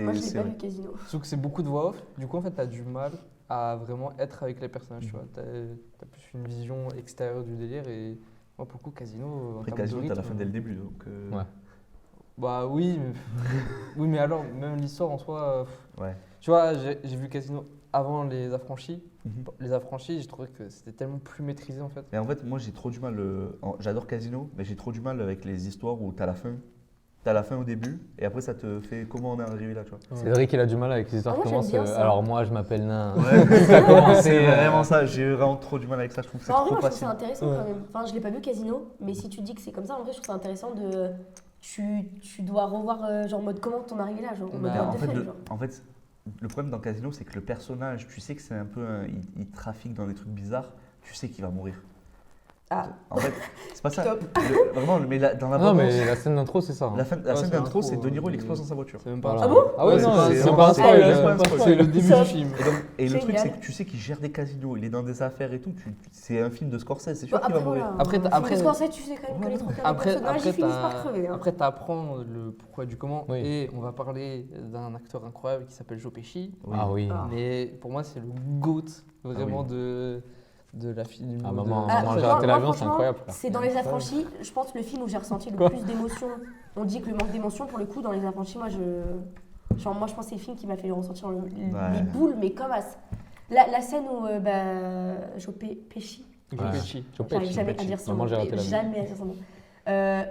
Moi, je l'ai c'est pas vrai. vu Casino. Surtout que c'est beaucoup de voix off, du coup, en fait, t'as du mal à vraiment être avec les personnages, tu vois. T'as plus une vision extérieure du délire et moi, pour le coup, Casino. en Après termes de Casino, t'as la rythme, fin dès le début. Donc, Ouais. Bah oui, mais... oui, mais alors, même l'histoire en soi. Ouais. Tu vois, j'ai vu Casino avant Les Affranchis. Mhm. Les Affranchis, j'ai trouvé que c'était tellement plus maîtrisé en fait. Et en fait, moi, j'ai trop du mal. J'adore Casino, mais j'ai trop du mal avec les histoires où t'as la fin. T'as la fin au début, et après, ça te fait comment on est arrivé là, tu vois. Cédric, il a du mal avec les histoires Ah, qui moi, j'aime commencent. bien ça. Alors moi, je m'appelle Nain. Ça commencé, c'est vraiment ça. J'ai vraiment trop du mal avec ça. Je trouve que c'est En vrai, trop moi, je trouve ça facile. intéressant Ouais. quand même. Enfin, je l'ai pas vu Casino, mais si tu dis que c'est comme ça, en vrai, je trouve ça intéressant de. Tu dois revoir, genre, en mode comment t'en es arrivé là, genre, en mode Bah, what En the fait, fuck, le, genre. en fait, le problème dans Casino, c'est que le personnage, tu sais que c'est un peu. Il trafique dans des trucs bizarres, tu sais qu'il va mourir. Ah. En fait, c'est pas ça. Top. Vraiment, mais dans la Non, bande- mais la scène d'intro, c'est ça. Hein. la Ouais, scène c'est d'intro, l'intro, c'est De Niro, il il- explose dans sa voiture. C'est même pas Voilà. Ah bon Ah ouais, Ouais, non, c'est- c'est c'est pas un pas- spoil. c'est pas un spoil. C'est le début Top. du film. Et le Génial. truc, c'est que tu sais qu'il gère des casinos, il est dans des affaires et tout. C'est un film de Scorsese, c'est sûr Bon, qu'il va après, mourir. voilà. Après, Après, Scorsese, tu sais quand même que les trois quarts des Après, personnages, ils finissent par crever. hein. après t'apprends le pourquoi du comment. Oui. Et on va parler d'un acteur incroyable qui s'appelle Joe Pesci. Ah oui. Ah. Mais pour moi, c'est le GOAT vraiment Ah de la film. Ah, maman, Ah, maman, j'ai moi, raté l'avion, c'est franchement, incroyable. frère. C'est dans Les Affranchis, je pense, le film où j'ai ressenti le plus d'émotions. On dit que le manque d'émotions, pour le coup, dans Les Affranchis, moi, je pense que c'est le film qui m'a fait ressentir les boules, mais comme as. La scène où Joe Pesci, Joe Ouais. Pesci. Joe j'arrive Pesci. jamais à dire son Maman, nom, j'ai raté l'avion. jamais à dire son nom,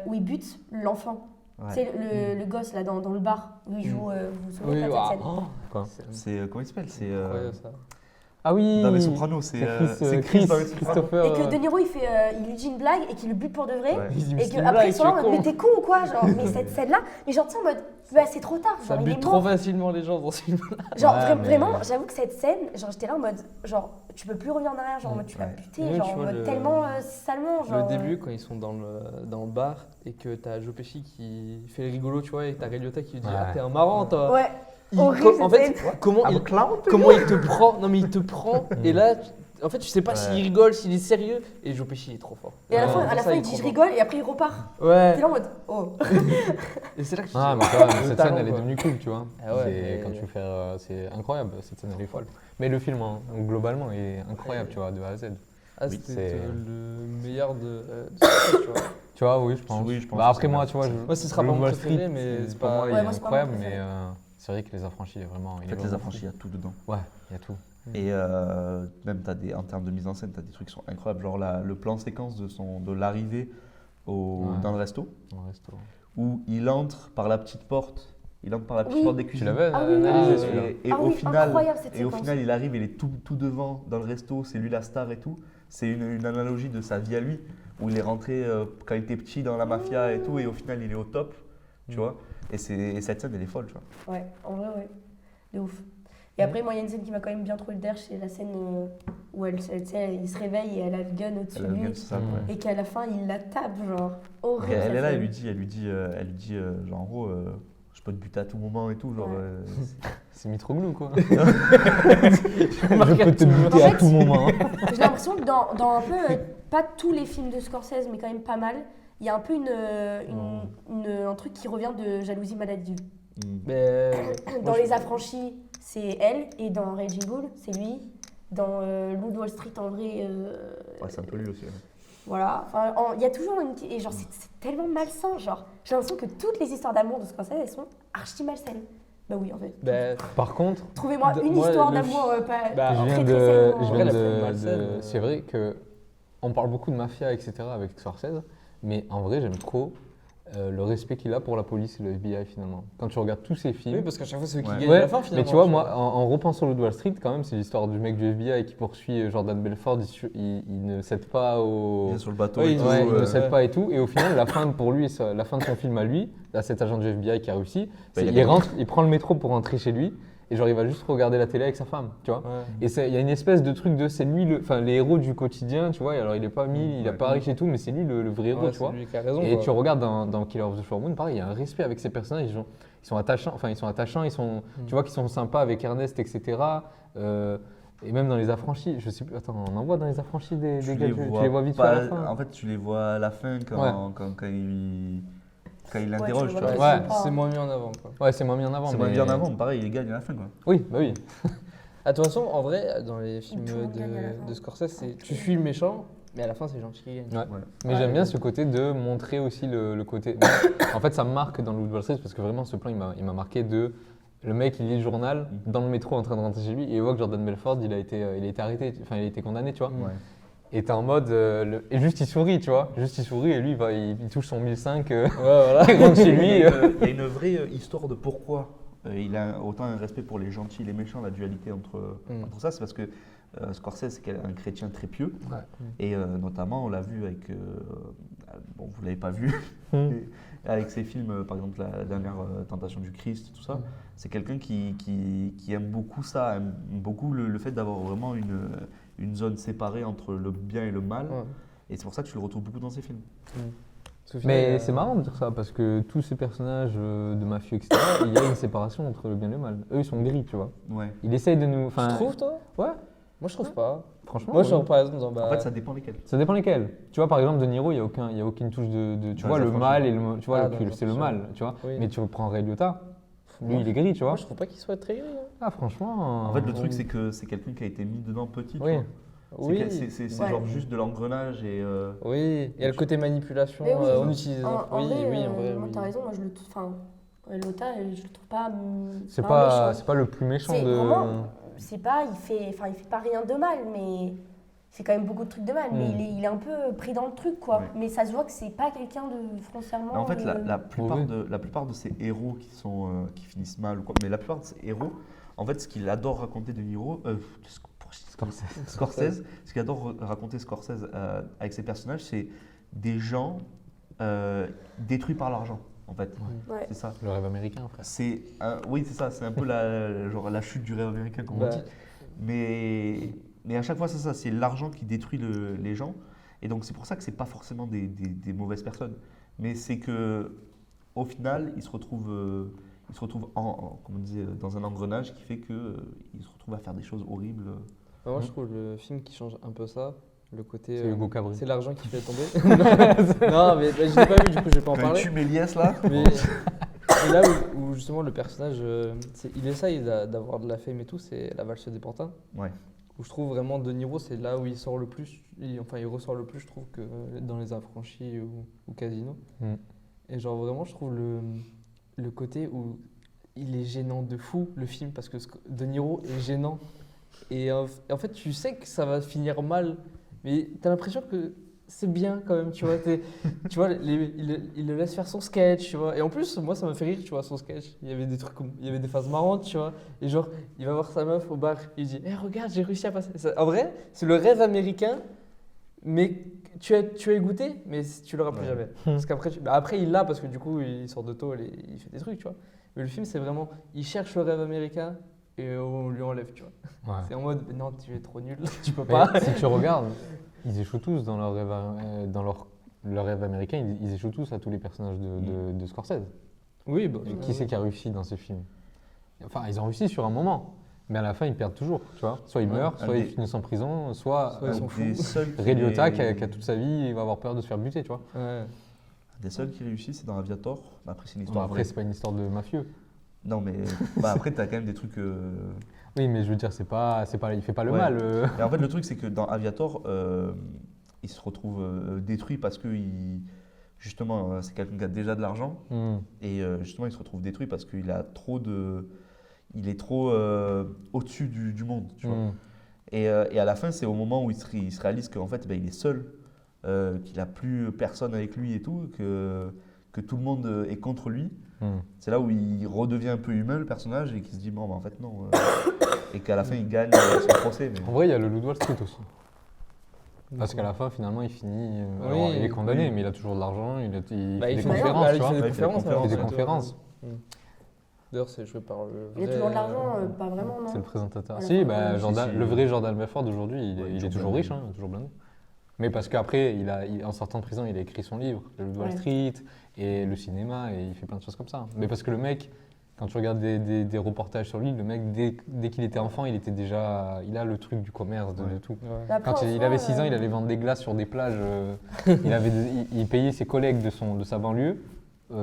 où il bute l'enfant. Ouais. C'est le gosse là dans le bar où il joue. Vous vous souvenez Oui, pas de waouh. cette scène? Oh, quoi. C'est comment il s'appelle? C'est Incroyable ça. Ah oui. dans Les Sopranos, c'est Chris, Chris dans Les Sopranos. Christopher. Et que De Niro il lui dit une blague et qu'il le bute pour de vrai. Ouais. Il dit, mais Et c'est que une après blague, ils sont tu là en es mode con. mais t'es con ou quoi genre mais cette scène là mais genre tu sais en mode bah c'est trop tard Ça genre il est bute trop mort facilement les gens dans ce film. genre Ouais, mais- vraiment j'avoue que cette scène genre j'étais là en mode genre tu peux plus revenir en arrière genre en mode tu l'as Ouais. buté Ouais, genre tu en vois, mode le- tellement salement genre Le début, quand ils sont dans le bar et que t'as Joe Pesci qui fait le rigolo, tu vois, et t'as Ray Liotta qui lui dit Ouais. Ah, t'es un marrant, toi. ouais Il- horrible, en cette fait, comment il te prend. Non, mais il te prend, et là, en fait, tu sais pas Ouais. s'il rigole, s'il est sérieux, et Joe Pesci est trop fort. et à la Ouais, fin à la ça, fin est il dit trop je fort. rigole et après il repart Ouais, t'es là en mode oh et c'est là que tu Ah, dis, mais quand même, le cette talent, scène, elle est quoi. devenue cool, tu vois. Ah ouais, C'est- mais- quand tu fais, c'est incroyable, cette scène, elle est folle. Mais le film, hein, globalement, il est incroyable, Ouais. tu vois, de A à Z. Ah, Oui, c'était c'est- le meilleur de Scorsese, tu vois. Tu vois, oui, je pense. Oui, je pense Bah, que après, c'est moi, bien. tu vois, Moi, ce sera pas Blue mon Wall préféré, Street, mais c'est pour pas. moi, Ouais, il est moi, c'est pas mon incroyable, préféré. mais c'est vrai que Les Affranchis, il est vraiment. En il est fait, Les vraiment Affranchis, il y fou. a tout dedans. Ouais, il y a tout. Et même, en termes de mise en scène, tu as des trucs qui sont incroyables. Genre le plan séquence de l'arrivée Ouais. dans le resto, Dans le resto. où il entre par la petite porte. Il entre par la petite Oui. porte des Tu cuisines. l'avais Ah oui, analysé oui, celui-là. Et Ah au oui, final, incroyable, cette et au séquence. final, il arrive, il est tout devant dans le resto, c'est lui la star et tout. C'est une analogie de sa vie à lui, où il est rentré quand il était petit dans la mafia et tout, et au final, il est au top, tu vois. Et cette scène, elle est folle, tu vois. ouais en vrai ouais de ouf et après moi il y a une scène qui m'a quand même bien trouvé le derche c'est la scène où il se réveille et elle a le gun au-dessus Elle de a le lui gun, c'est ça, Mm. ouais. et qu'à la fin il la tape genre horrible Elle cette est là, scène. elle lui dit genre en gros, je peux te buter à tout moment et tout, genre. Ouais. C'est Mitroglou, quoi. Je peux te buter En à fait, tout moment. j'ai l'impression que dans un peu pas tous les films de Scorsese mais quand même pas mal il y a un peu un truc qui revient de jalousie maladive Mais. dans moi, Les je- Affranchis c'est elle et dans Raging Bull c'est lui dans Loup de Wall Street en vrai Ouais, c'est un peu lui aussi. Ouais. voilà, enfin, il y a toujours une petite... Et genre, c'est tellement malsain, genre. J'ai l'impression que toutes les histoires d'amour de Scorsese, elles sont archi malsaines. Bah oui, en fait. Ben, Par contre, Trouvez-moi une moi, histoire le d'amour pas bah, je très, viens très de. saine, Je hein. viens la de- plus malsaine, de- C'est vrai que on parle beaucoup de mafia, etc. avec Scorsese, mais en vrai, j'aime trop le respect qu'il a pour la police et le FBI finalement. Quand tu regardes tous ses films. Oui, parce qu'à chaque fois, c'est eux qui Ouais. gagnent à Ouais, la fin finalement. mais tu vois, moi, en repensant le Wall Street, quand même, c'est l'histoire du mec du FBI qui poursuit Jordan Belfort. Il ne cède pas au. Il est sur le bateau Ouais, et il- tout. Ouais, il ne ouais. cède pas et tout. Et au final, la fin pour lui, la fin de son film à lui, à cet agent du FBI qui a réussi, c'est il a il gagné. rentre, il prend le métro pour rentrer chez lui. Et genre, il va juste regarder la télé avec sa femme, tu vois. Ouais. Et il y a une espèce de truc de c'est lui, les héros du quotidien, tu vois. Et alors, il est pas mis, il a Ouais. pas riche et tout, mais c'est lui le vrai héros, Ouais, tu vois. c'est lui qui a raison. Et quoi. tu regardes dans Killer of the Flower Moon, pareil, il y a un respect avec ces personnages. Ils sont attachants, tu vois qu'ils sont sympas avec Ernest, etc. Et même dans Les Affranchis, je sais plus, attends, on en voit dans Les Affranchis des gars, tu les vois vite fait à la fin. En fait, tu les vois à la fin quand il Ouais, l'interroge, tu tu le vois. vois Ouais. pas. C'est moins mis en avant. Quoi. Ouais, c'est moins mis en avant. C'est mais... moins bien en avant, mais pareil, il gagne à la fin, quoi. Oui, bah oui. Ah, de toute façon, en vrai, dans les films Tout le monde gagne à la fin. de Scorsese, c'est tu suis le méchant, mais à la fin, c'est gentil qui gagne. Ouais. Ouais. Mais Ouais, j'aime bien ouais. ce côté de montrer aussi le côté. En fait, ça me marque dans Loup de Wall Street parce que vraiment, ce plan, il m'a marqué de. Le mec, il lit le journal dans le métro en train de rentrer chez lui et il voit que Jordan Belfort, il a été arrêté, enfin, il a été condamné, tu vois. Ouais. Et t'es en mode. Et juste, il sourit, tu vois. Juste, il sourit et lui, il touche son 1005. Ouais, voilà. Il rentre chez Il lui. y a une vraie histoire de pourquoi il a autant un respect pour les gentils et les méchants, la dualité entre ça. C'est parce que Scorsese, c'est un chrétien très pieux. Ouais. Et notamment, on l'a vu avec. Bon, vous ne l'avez pas vu, mais avec ses films, par exemple, la dernière Tentation du Christ, tout ça. C'est quelqu'un qui aime beaucoup ça, aime beaucoup le fait d'avoir vraiment une zone séparée entre le bien et le mal. Ouais. Et c'est pour ça que tu le retrouves beaucoup dans ses films. Parce qu'au final, Mais c'est marrant de dire ça parce que tous ces personnages de mafieux, etc., il y a une séparation entre le bien et le mal. Eux, ils sont gris, tu vois. Ouais. Il essaye de nous. Tu trouves, toi? Ouais, Moi, je trouve pas. franchement. Moi, ouais. genre, par exemple, dans. Bah, En fait, ça dépend lesquels. Ça dépend lesquels. Tu vois, par exemple, De Niro, il n'y a aucune touche tu Dans vois, les le affranchis. mal et le. Tu vois, Ah, le dans cul, les c'est le affranchis. mal, tu vois. Oui. Mais tu reprends Ray Liotta, lui, Moi, il est gris, tu vois. Moi, je trouve pas qu'il soit très gris. Hein. Ah, franchement. En fait, le truc, c'est que c'est quelqu'un qui a été mis dedans petit. tu Oui. vois. Oui. C'est Ouais. genre juste de l'engrenage et. Oui, il y a le côté manipulation, Mais oui. on utilise. En Oui, vrai, oui, en vrai. moi, Oui. t'as raison, moi je le trouve. Enfin, Lota, je le trouve pas. C'est méchant. pas le plus méchant C'est de. vraiment. C'est pas. Il fait pas rien de mal, mais. Il fait quand même beaucoup de trucs de mal, mais il est un peu pris dans le truc, quoi. Ouais. Mais ça se voit que c'est pas quelqu'un de foncièrement. Mais en fait, la mauvais. plupart de ces héros qui finissent mal, ou quoi, mais la plupart de ces héros, en fait, ce qu'il adore raconter De Niro, Scorsese, ce qu'il adore raconter Scorsese avec ses personnages, c'est des gens détruits par l'argent, en fait. Ouais. C'est ça. Le rêve américain, frère. Oui, c'est ça. C'est un peu genre la chute du rêve américain, comme on Bah, dit. Mais à chaque fois, c'est ça. C'est l'argent qui détruit les gens. Et donc, c'est pour ça que c'est pas forcément des mauvaises personnes. Mais c'est que au final, ils se retrouvent comme on disait, dans un engrenage qui fait qu'ils se retrouvent à faire des choses horribles. moi, je trouve le film qui change un peu ça. Le côté. C'est Hugo Cabri. C'est l'argent qui fait tomber. Non, mais je l'ai pas vu, du coup, je vais pas en Quand parler. il tue Méliès, là. Mais et là où justement le personnage, il essaye d'avoir de la fame et tout, c'est La Valse des Pantins. Ouais. Où je trouve vraiment De Niro, c'est là où il sort le plus, il ressort le plus, je trouve, que dans Les Affranchis ou Casino. Et genre vraiment, je trouve le côté où il est gênant de fou, le film, parce que De Niro est gênant. Et en fait, tu sais que ça va finir mal, mais t'as l'impression que c'est bien quand même, tu vois. Tu vois, il le laisse faire son sketch, tu vois. Et en plus, moi, ça me fait rire, tu vois, son sketch. Il y avait des trucs, il y avait des phases marrantes, tu vois. Et genre, il va voir sa meuf au bar, il dit, regarde, j'ai réussi à passer. En vrai, c'est le rêve américain, mais tu as goûté, mais tu l'auras plus jamais. Parce qu'après, après, il l'a parce que du coup, il sort de tôle et il fait des trucs, tu vois. Mais le film, c'est vraiment, il cherche le rêve américain et on lui enlève, tu vois. Ouais. C'est en mode, non, tu es trop nul, tu peux Mais pas. si tu regardes, ils échouent tous dans leur rêve américain, ils échouent tous à tous les personnages de Scorsese. Oui, bah, Qui c'est qui a réussi dans ces films? Enfin, ils ont réussi sur un moment, mais à la fin, ils perdent toujours, tu vois. Soit ils meurent, soit ils finissent en prison, soit Soit ils sont Des fous. seuls qui Ray Liotta qui est- a toute sa vie, il va avoir peur de se faire buter, tu vois. Ouais. Des seuls qui réussissent, c'est dans Aviator. Mais après, c'est une Bon, histoire après, vraie. c'est pas une histoire de mafieux. Non, mais après, tu as quand même des trucs. Oui, mais je veux dire, il fait pas le Ouais. mal. Et en fait, le truc, c'est que dans Aviator, il se retrouve détruit parce que justement, c'est quelqu'un qui a déjà de l'argent. Et justement, il se retrouve détruit parce qu'il a il est trop au-dessus du monde. Tu vois. Et à la fin, c'est au moment où il se réalise qu'en fait, il est seul, qu'il n'a plus personne avec lui et tout, que tout le monde est contre lui. C'est là où il redevient un peu humain, le personnage, et qu'il se dit, bon, en fait, non. Et qu'à la fin, il gagne son procès. Mais... En vrai, il y a le Loup de Wall Street aussi. Parce qu'à la fin, finalement, il finit. Alors, il est condamné, mais il a toujours de l'argent, il fait des conférences, tu vois. Il fait des conférences. il fait des conférences. D'ailleurs, c'est joué par le. Il y a toujours de l'argent, pas vraiment, non. C'est le présentateur. À la Si, fin, le vrai Jordan Belfort d'aujourd'hui, il est toujours toujours blindé. riche, hein, toujours blindé. Mais parce qu'après, en sortant de prison, il a écrit son livre, Le Loup de Wall Ouais. Street, et le cinéma, et il fait plein de choses comme ça. Mais parce que le mec, quand tu regardes des reportages sur lui, le mec, dès qu'il était enfant, il a le truc du commerce, de tout. Mais après, Quand en il soi, avait 6 ans, il allait vendre des glaces sur des plages. Il payait ses collègues de sa banlieue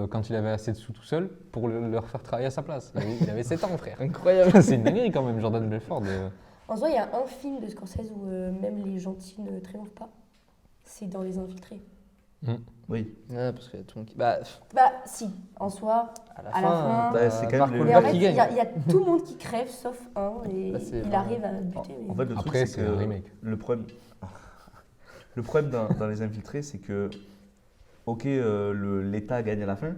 quand il avait assez de sous tout seul pour leur faire travailler à sa place. Il avait 7 ans, frère. Incroyable. C'est une dinguerie quand même, Jordan Belfort. En soi, il y a un film de Scorsese où même les gentils ne triomphent pas. C'est dans Les Infiltrés. Oui. Ouais, parce qu'il y a tout le monde qui. Bah, Bah, si, en soi. à la À la fin, fin, t'as bah, c'est quand même Marc les- Mais en Wahlberg fait, qui il y, gagne. a tout le monde qui crève sauf un et Bah, c'est il vraiment- arrive à buter. En fait, le truc, Après, c'est c'est un que remake. le problème, le problème dans Les Infiltrés, c'est que, ok, l'État gagne à la fin,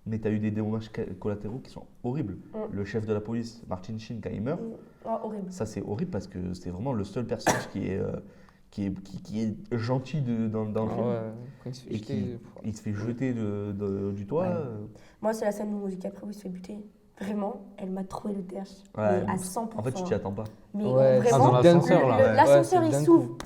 mais tu as eu des dommages collatéraux qui sont horribles. Le chef de la police, Martin Sheen, quand il meurt, Oh, horrible. ça c'est horrible parce que c'est vraiment le seul personnage qui est gentil dans le Ah film. ouais, quand il se fait Et jeter, il se fait jeter du toit. Ouais. Moi, c'est la scène où DiCaprio il se fait buter. Vraiment, elle m'a trouvé le derche. Ouais. Mais à 100%. En fait, tu t'y attends pas. Mais Ouais, vraiment, dans l'ascenseur, là. le- l'ascenseur Ouais, il c'est d'un s'ouvre. coup.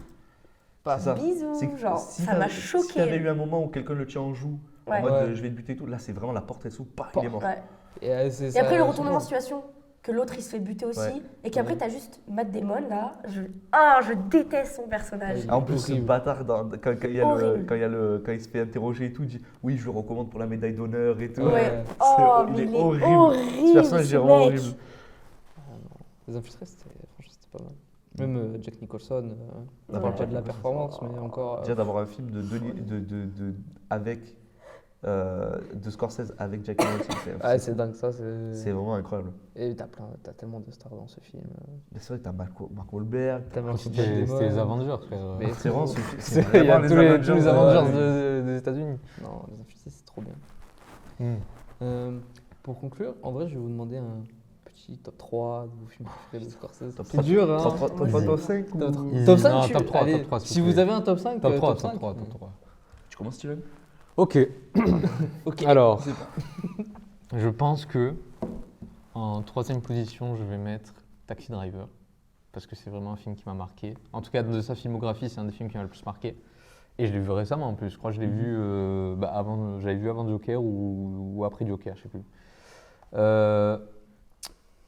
Pas C'est ça. bisous, C'est que genre, si ça m'a Si tu avais choqué. eu un moment où quelqu'un le tient en joue, Ouais. en mode Ouais. je vais te buter et tout, là c'est vraiment la porte elle s'ouvre, il est mort. Ouais. c'est Et ça, après, le je retournement de pense. situation, que l'autre il se fait buter aussi, Ouais. et qu'après, t'as juste Matt Damon là. Je déteste son personnage. Ouais, Ah, en plus, ce Horrible. bâtard, quand Horrible. quand il se fait interroger et tout, il dit oui, je le recommande pour la médaille d'honneur et tout. Ouais. Ouais. Oh, il mais est il est horrible. horrible. Ce personnage ce est vraiment mec. horrible. Les Infiltrés, franchement, c'était pas mal. Même Jack Nicholson, on Ouais. parle pas de la performance, mais encore. Déjà d'avoir un film avec de Scorsese avec Jack Nicholson, Ouais, c'est dingue ça. c'est vraiment incroyable. Et t'as tellement de stars dans ce film. Mais c'est vrai que t'as Mark Wahlberg. T'as Mark C'était Damon. c'était les Avengers, frère. Mais C'est vraiment ce Il y a vraiment tous les Avengers ouais. des États-Unis. Non, les Infiltrés, c'est trop bien. Hmm. Pour conclure, en vrai, je vais vous demander un petit top 3 de vos films préférés de Scorsese. Top C'est 3, dur, hein. top 5 ou... Easy. Top 5, Non, tu... top 3, allez, top 3, s'il si vous vous plaît. avez un top 5, Top 3, 5. top 3, top 3. Tu commences Steven? Ok, Ok. alors, C'est pas- je pense que en troisième position, je vais mettre Taxi Driver. Parce que c'est vraiment un film qui m'a marqué. En tout cas, de sa filmographie, c'est un des films qui m'a le plus marqué. Et je l'ai vu récemment en plus. Je crois que je l'ai vu j'avais vu avant Joker ou après Joker, je sais plus.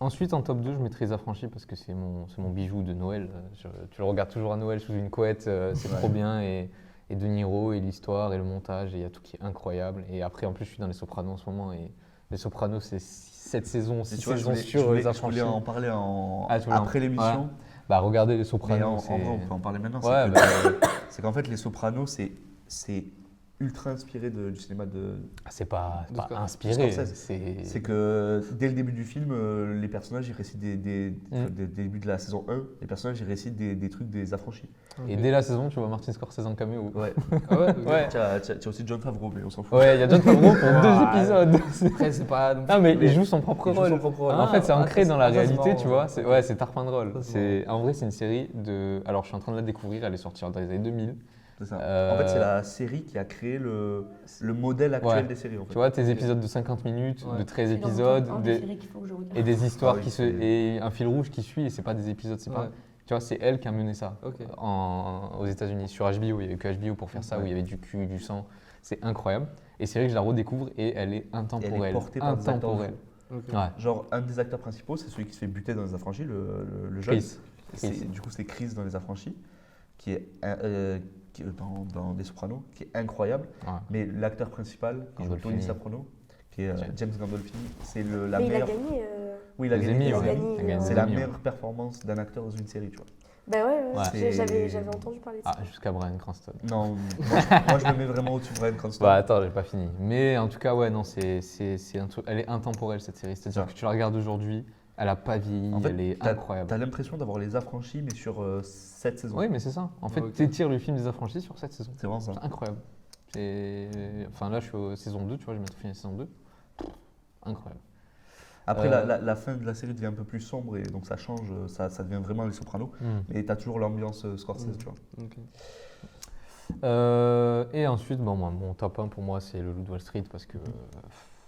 Ensuite, en top 2, je mettrai Les Affranchis parce que c'est mon bijou de Noël. Tu le regardes toujours à Noël sous une couette, c'est trop bien. Et De Niro, et l'histoire, et le montage, et il y a tout qui est incroyable. Et après, en plus, je suis dans Les Sopranos en ce moment. Et Les Sopranos, c'est 7 saisons, 6 Tu vois, saisons je sur voulais Les Affranchis. en parler Ah, tu voulais en- après l'émission. Ouais. Bah, regardez Les Mais Sopranos. en vrai, on peut en parler maintenant. Ouais, C'est qu'en fait, Les Sopranos, c'est ultra inspiré du cinéma de. c'est pas De Scorsese. inspiré. Scorsese. C'est que dès le début du film, les personnages ils récitent des débuts de la saison 1, les personnages ils récitent des trucs des affranchis. Et dès la saison, tu vois Martin Scorsese en caméo. Ouais. Ah ouais, ok. Ouais. Tu as aussi John Favreau, mais on s'en fout. Ouais, il y a John Favreau pour 2 Ouais. épisodes. Après, c'est pas. Non, mais il joue son propre Il joue rôle. son propre rôle. En fait, c'est ancré dans la ça, c'est réalité, marrant, tu vois. ouais. C'est Tarpin Drôle. Ça, c'est En vrai, c'est une série de. Alors, je suis en train de la découvrir, elle est sortie dans les années 2000. C'est ça. Euh, En fait, c'est la série qui a créé le modèle actuel Ouais. des séries. En fait. Tu vois, tes épisodes de 50 minutes, Ouais. de 13 C'est dans le épisodes, top un des séries qu'il faut que je regarde. et des histoires Ah oui, qui se. c'est- Et un fil rouge qui suit, et c'est pas des épisodes, c'est pas. Ouais. Tu vois, c'est elle qui a mené ça Ok. aux États-Unis. Sur HBO, il y avait que HBO pour faire ça, Ouais. où il y avait du cul, du sang. C'est incroyable. Et c'est vrai que je la redécouvre et elle est intemporelle. portée par des acteurs Intemporelle. Ok. Ouais. Genre, un des acteurs principaux, c'est celui qui se fait buter dans Les Affranchis, le jeune. Chris. Chris. Du coup, c'est Chris dans Les Affranchis, qui est dans Les Sopranos, qui est incroyable. Ouais. Mais l'acteur principal, qui joue Gandolfini. Tony Soprano, qui est James. James Gandolfini, c'est la Mais il a meilleure. gagné. Oui, il a Les gagné. Emmy, Il a ouais. gagné, Il a gagné ouais. C'est les la Emmy, ouais. meilleure performance d'un acteur dans une série, tu vois. Bah ouais, Ouais. j'avais entendu parler de ça. Ah, jusqu'à Bryan Cranston. Non, moi je le mets vraiment au-dessus de Bryan Cranston. Bah attends, j'ai pas fini. Mais en tout cas, ouais, non, c'est un truc. Elle est intemporelle cette série. C'est-à-dire Ça. que tu la regardes aujourd'hui, elle a pas vieilli, En fait, elle est incroyable. T'as l'impression d'avoir Les Affranchis, mais sur 7 saisons. Oui, mais c'est ça. En fait, Ok. tu étires le film des Affranchis sur cette saison. C'est vraiment ça. C'est incroyable. Enfin là, je suis aux saison 2, tu vois, je vais bientôt finir la saison 2. Incroyable. Après, Euh, la fin de la série devient un peu plus sombre et donc ça change, ça devient vraiment Les Sopranos. Hmm. Mais t'as toujours l'ambiance Scorsese, Mm. tu vois. Ok. Et ensuite, bon, mon top 1 pour moi, c'est Le Loup de Wall Street parce que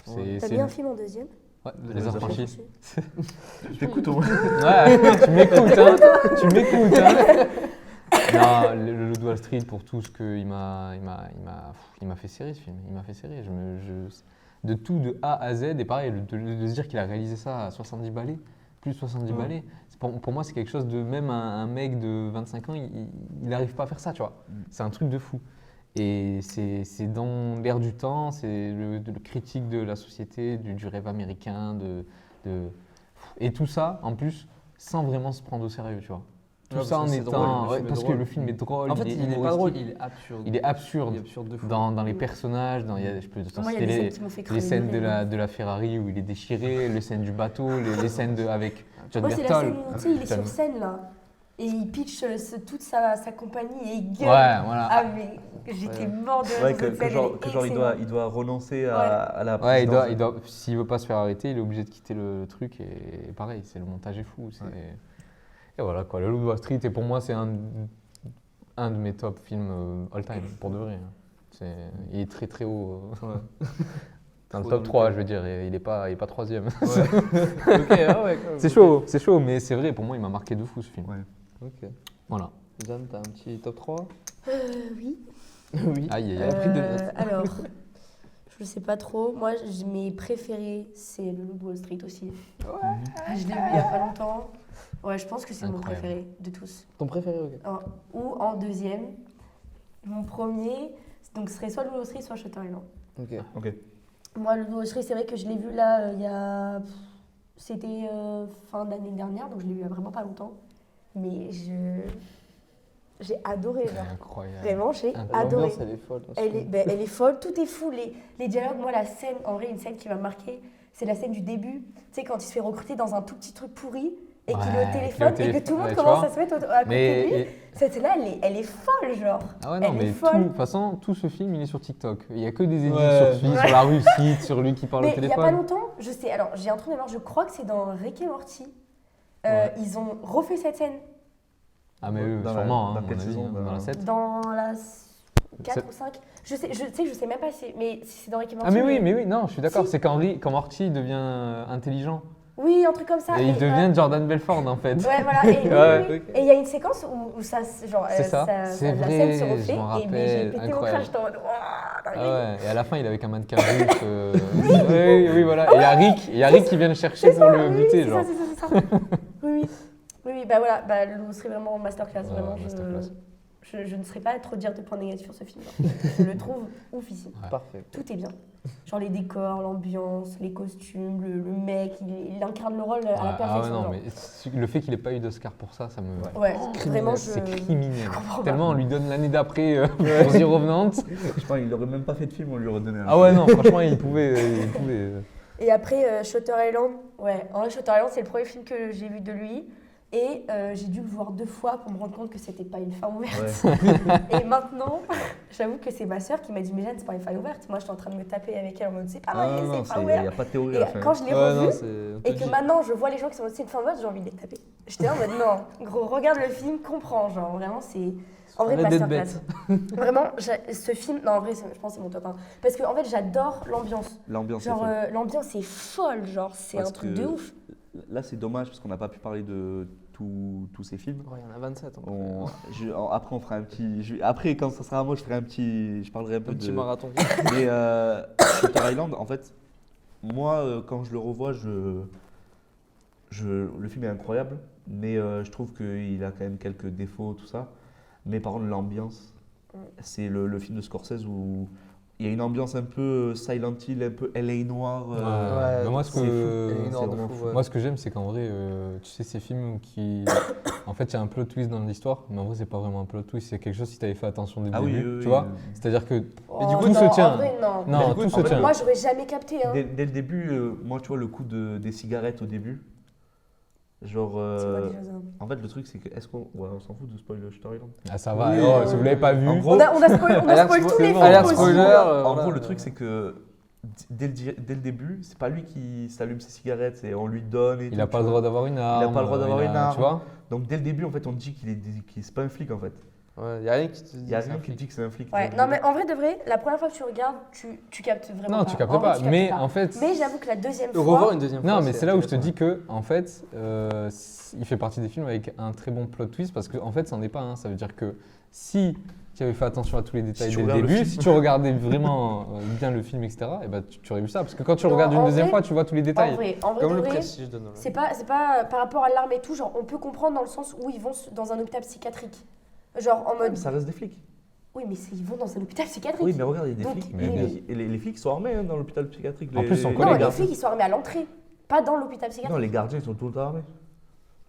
Ouais. T'as mis un film en deuxième? Ouais, Les Les Affranchis. Affranchis. T'écoutes au moins. Ouais, tu m'écoutes, hein. Tu m'écoutes, hein. Non, le Loup de Wall Street pour tout ce qu'il m'a fait serrer ce film. Il m'a fait serrer. De tout, de A à Z, et pareil, de se dire qu'il a réalisé ça à 70 balais, plus de 70 Ouais. balais, pour moi c'est quelque chose de, même un mec de 25 ans, il n'arrive pas à faire ça, tu vois. C'est un truc de fou. Et c'est dans l'air du temps, c'est le critique de la société, du rêve américain, et tout ça, en plus, sans vraiment se prendre au sérieux, tu vois. Tout Ouais, ça en parce que c'est étant. drôle, le ouais, film est parce que drôle. le film est drôle. En fait, il est pas humoristique. drôle, il est absurde. Il est absurde. Il est absurde de fou. Dans les personnages, je peux Moi, il y a citer des scènes les, qui m'ont fait les crever. scènes de rire. de la Ferrari où il est déchiré, les scènes du bateau, les scènes avec John Moi, c'est la Berthold. scène où tu sais, il est John- sur scène là. Et il pitch toute sa compagnie et il Ouais, gueule. voilà. Ah, mais j'étais Ouais. mort de rire. Ouais, sur cette scène, genre, elle est il doit renoncer à, Ouais. à la Ouais, présidence. s'il veut pas se faire arrêter, il est obligé de quitter le truc et pareil, c'est le montage est fou. Et voilà quoi, le Loup de Wall Street, et pour moi, c'est un de mes top films all time, pour de vrai. Hein. Il est très très haut. Ouais. Dans le Trop top dans 3, le je veux dire, et il est pas troisième. Ok, ah ouais. C'est chaud, mais c'est vrai, pour moi, il m'a marqué de fou ce film. Ouais. Ok. Voilà. Jeanne, t'as un petit top 3? Oui. Oui. Aïe, aïe, Elle a pris de notes. Alors, je sais pas trop. Moi, mes préférés, c'est le Loup de Wall Street aussi. Je l'ai vu il y a pas longtemps. Ouais, je pense que c'est mon Incroyable. préféré de tous. Ton préféré, ok. Ou en deuxième, mon premier, donc ce serait soit le Loup de Wall Street, soit Shutter Island. Ok. Ok. Moi, le Loup de Wall Street, c'est vrai que je l'ai vu là, il y a... C'était fin d'année dernière, donc je l'ai vu il y a vraiment pas longtemps. Mais j'ai adoré, genre. Incroyable. Vraiment, j'ai Incroyable. adoré. L'ambiance, elle est folle. Elle est folle, tout est fou. Les dialogues, moi, la scène, en vrai, une scène qui m'a marqué, c'est la scène du début. Tu sais, quand il se fait recruter dans un tout petit truc pourri et qu'il est au téléphone et que tout le monde ouais, tu commence vois. à se mettre à côté de lui. Mais, Cette scène-là, elle est folle, genre. ah ouais, non, Elle est mais folle. de toute façon, tout ce film, il est sur TikTok. Il n'y a que des édits Ouais. sur lui, sur la réussite, sur lui qui parle Mais au il n'y a pas téléphone. longtemps, je sais, alors j'ai un trou de mémoire, je crois que c'est dans Rick et Morty. Ouais. Ils ont refait cette scène Ah, mais oui, Dans la- sûrement, dans hein, à quelle mon avis, saison, hein, dans la 7. dans la 4 Sept. ou 5. Je sais même pas si, mais si c'est dans Rick et Morty. Ah, mais oui, non, je suis d'accord. Si. C'est quand Morty devient intelligent. Oui, un truc comme ça. Et il devient Jordan Belfort, en fait. Ouais, voilà. Et oui, Ouais, oui, oui. ok. Et il y a une séquence où ça, genre, C'est ça, c'est la vrai, scène se je refait. m'en Et mais j'ai rappelle, pété mon incroyable. crâne, j'étais en mode, waouh, Ah dingue. ouais, et à la fin, il est avec un mannequin russe. Oui, voilà. Et il y a Rick qui vient le chercher pour le Oui, buter, c'est genre. ça, c'est ça. Oui, bah voilà, bah, le loup serait vraiment masterclass. Ouais, Vraiment, masterclass. je ne saurais pas trop dire de points négatifs sur ce film. Genre. Je le trouve oufissime. Ouais. Parfait. Tout est bien. Genre les décors, l'ambiance, les costumes, le mec, il incarne le rôle à la Ah perfection. ouais, non, genre. mais le fait qu'il ait pas eu d'Oscar pour ça, ça me. Ouais, vraiment, C'est criminel. comprends pas. Tellement on lui donne l'année d'après pour The Revenant. Je pense qu'il n'aurait même pas fait de film, on lui aurait donné un. Ah ouais, non, franchement, il pouvait. Et après, Shutter Island, ouais, en vrai, Shutter Island, c'est le premier film que j'ai vu de lui. Et j'ai dû le voir 2 fois pour me rendre compte que c'était pas une fin ouverte. Ouais. Et maintenant, j'avoue que c'est ma soeur qui m'a dit, mais Jeanne, c'est pas une fin ouverte. Moi, j'étais en train de me taper avec elle en mode, c'est pas vrai, Ah non, c'est il pas n'y ouvert. a pas de théorie à Et la fin. quand je l'ai Ouais, revu, non, c'est. et que maintenant je vois les gens qui sont aussi une fin ouverte, j'ai envie de les taper. J'étais là en mode, non, gros, regarde le film, comprends, genre, vraiment, c'est. En vrai, Arrête d'être masterclass. Vraiment, ce film, non, en vrai, je pense que c'est mon top 1. Parce que, en fait, j'adore l'ambiance. L'ambiance est Genre, folle. l'ambiance est folle, genre, c'est Parce un truc que- de ouf. Là, c'est dommage parce qu'on n'a pas pu parler de tous ces films. Ouais, il y en a 27. Après, on fera un petit. Après, quand ça sera à moi, je ferai un petit. Je parlerai un peu Un petit de. marathon. Mais Shutter Island, en fait, moi, quand je le revois, le film est incroyable, mais je trouve qu'il a quand même quelques défauts, tout ça. Mais par contre, l'ambiance, c'est le film de Scorsese où il y a une ambiance un peu Silent Hill, un peu LA noir. Ouais, Mais moi, c'est fou. Et une heure de vraiment fou, ouais. Moi, ce que j'aime, c'est qu'en vrai, tu sais, ces films qui. En fait, il y a un plot twist dans l'histoire, mais en vrai, c'est pas vraiment un plot twist, c'est quelque chose si tu avais fait attention dès le Ah oui, début. oui, tu oui, vois oui. C'est-à-dire que. Oh, du coup, non, tout se tient. En vrai, non. Non, du coup, tout se en fait, tient. Moi, j'aurais jamais capté. Hein. Dès le début, moi, tu vois, le coup des cigarettes au début. Genre. C'est quoi déjà ça En fait, le truc, c'est que. Est-ce qu'on. Ouais, on s'en fout de spoiler Shutter Island. Ah, ça va, Oui, oh, si vous l'avez pas vu. En gros, On a spoil Alerte tous les films. alerte possibles. spoiler. En voilà. gros, le truc, c'est que dès le début, c'est pas lui qui s'allume ses cigarettes, c'est on lui donne et Il tout, n'a tu pas le vois. droit d'avoir une arme. pas le droit d'avoir il a- une arme. Tu vois Donc dès le début, en fait, on dit c'est pas un flic en fait. Ouais, y a rien qui te dit. Il y a que c'est rien un qui flic. dit que c'est un flic. Ouais, non, mais en vrai, de vrai, la première fois que tu regardes, tu captes vraiment Non, pas. tu captes En vrai, pas. tu captes Mais pas. en fait. Mais j'avoue que la deuxième Le revoir fois. une deuxième fois. Non, mais c'est là où je te dis que, en fait, il fait partie des films avec un très bon plot twist parce que, en fait, c'en est pas un. Ça veut dire que si tu avais fait attention à tous les détails Si tu dès le regardes le début, film. si tu regardais vraiment bien le film, etc., et ben, tu aurais vu ça. Parce que quand tu Non, regardes une en deuxième vrai- fois, tu vois tous les En détails. vrai, Comme de le vrai, prestige de Nolan. c'est pas par rapport à l'arme et tout, genre on peut comprendre dans le sens où ils vont dans un hôpital psychiatrique. Genre en mode. Ça reste des flics. Oui, mais ils vont dans un hôpital psychiatrique. Oui, mais regarde, il y a des Donc, flics. mais Les flics sont armés hein, dans l'hôpital psychiatrique. En plus, son Non, collègue, les hein. flics ils sont armés à l'entrée, pas dans l'hôpital Non, psychiatrique. les gardiens, ils sont tout le temps armés.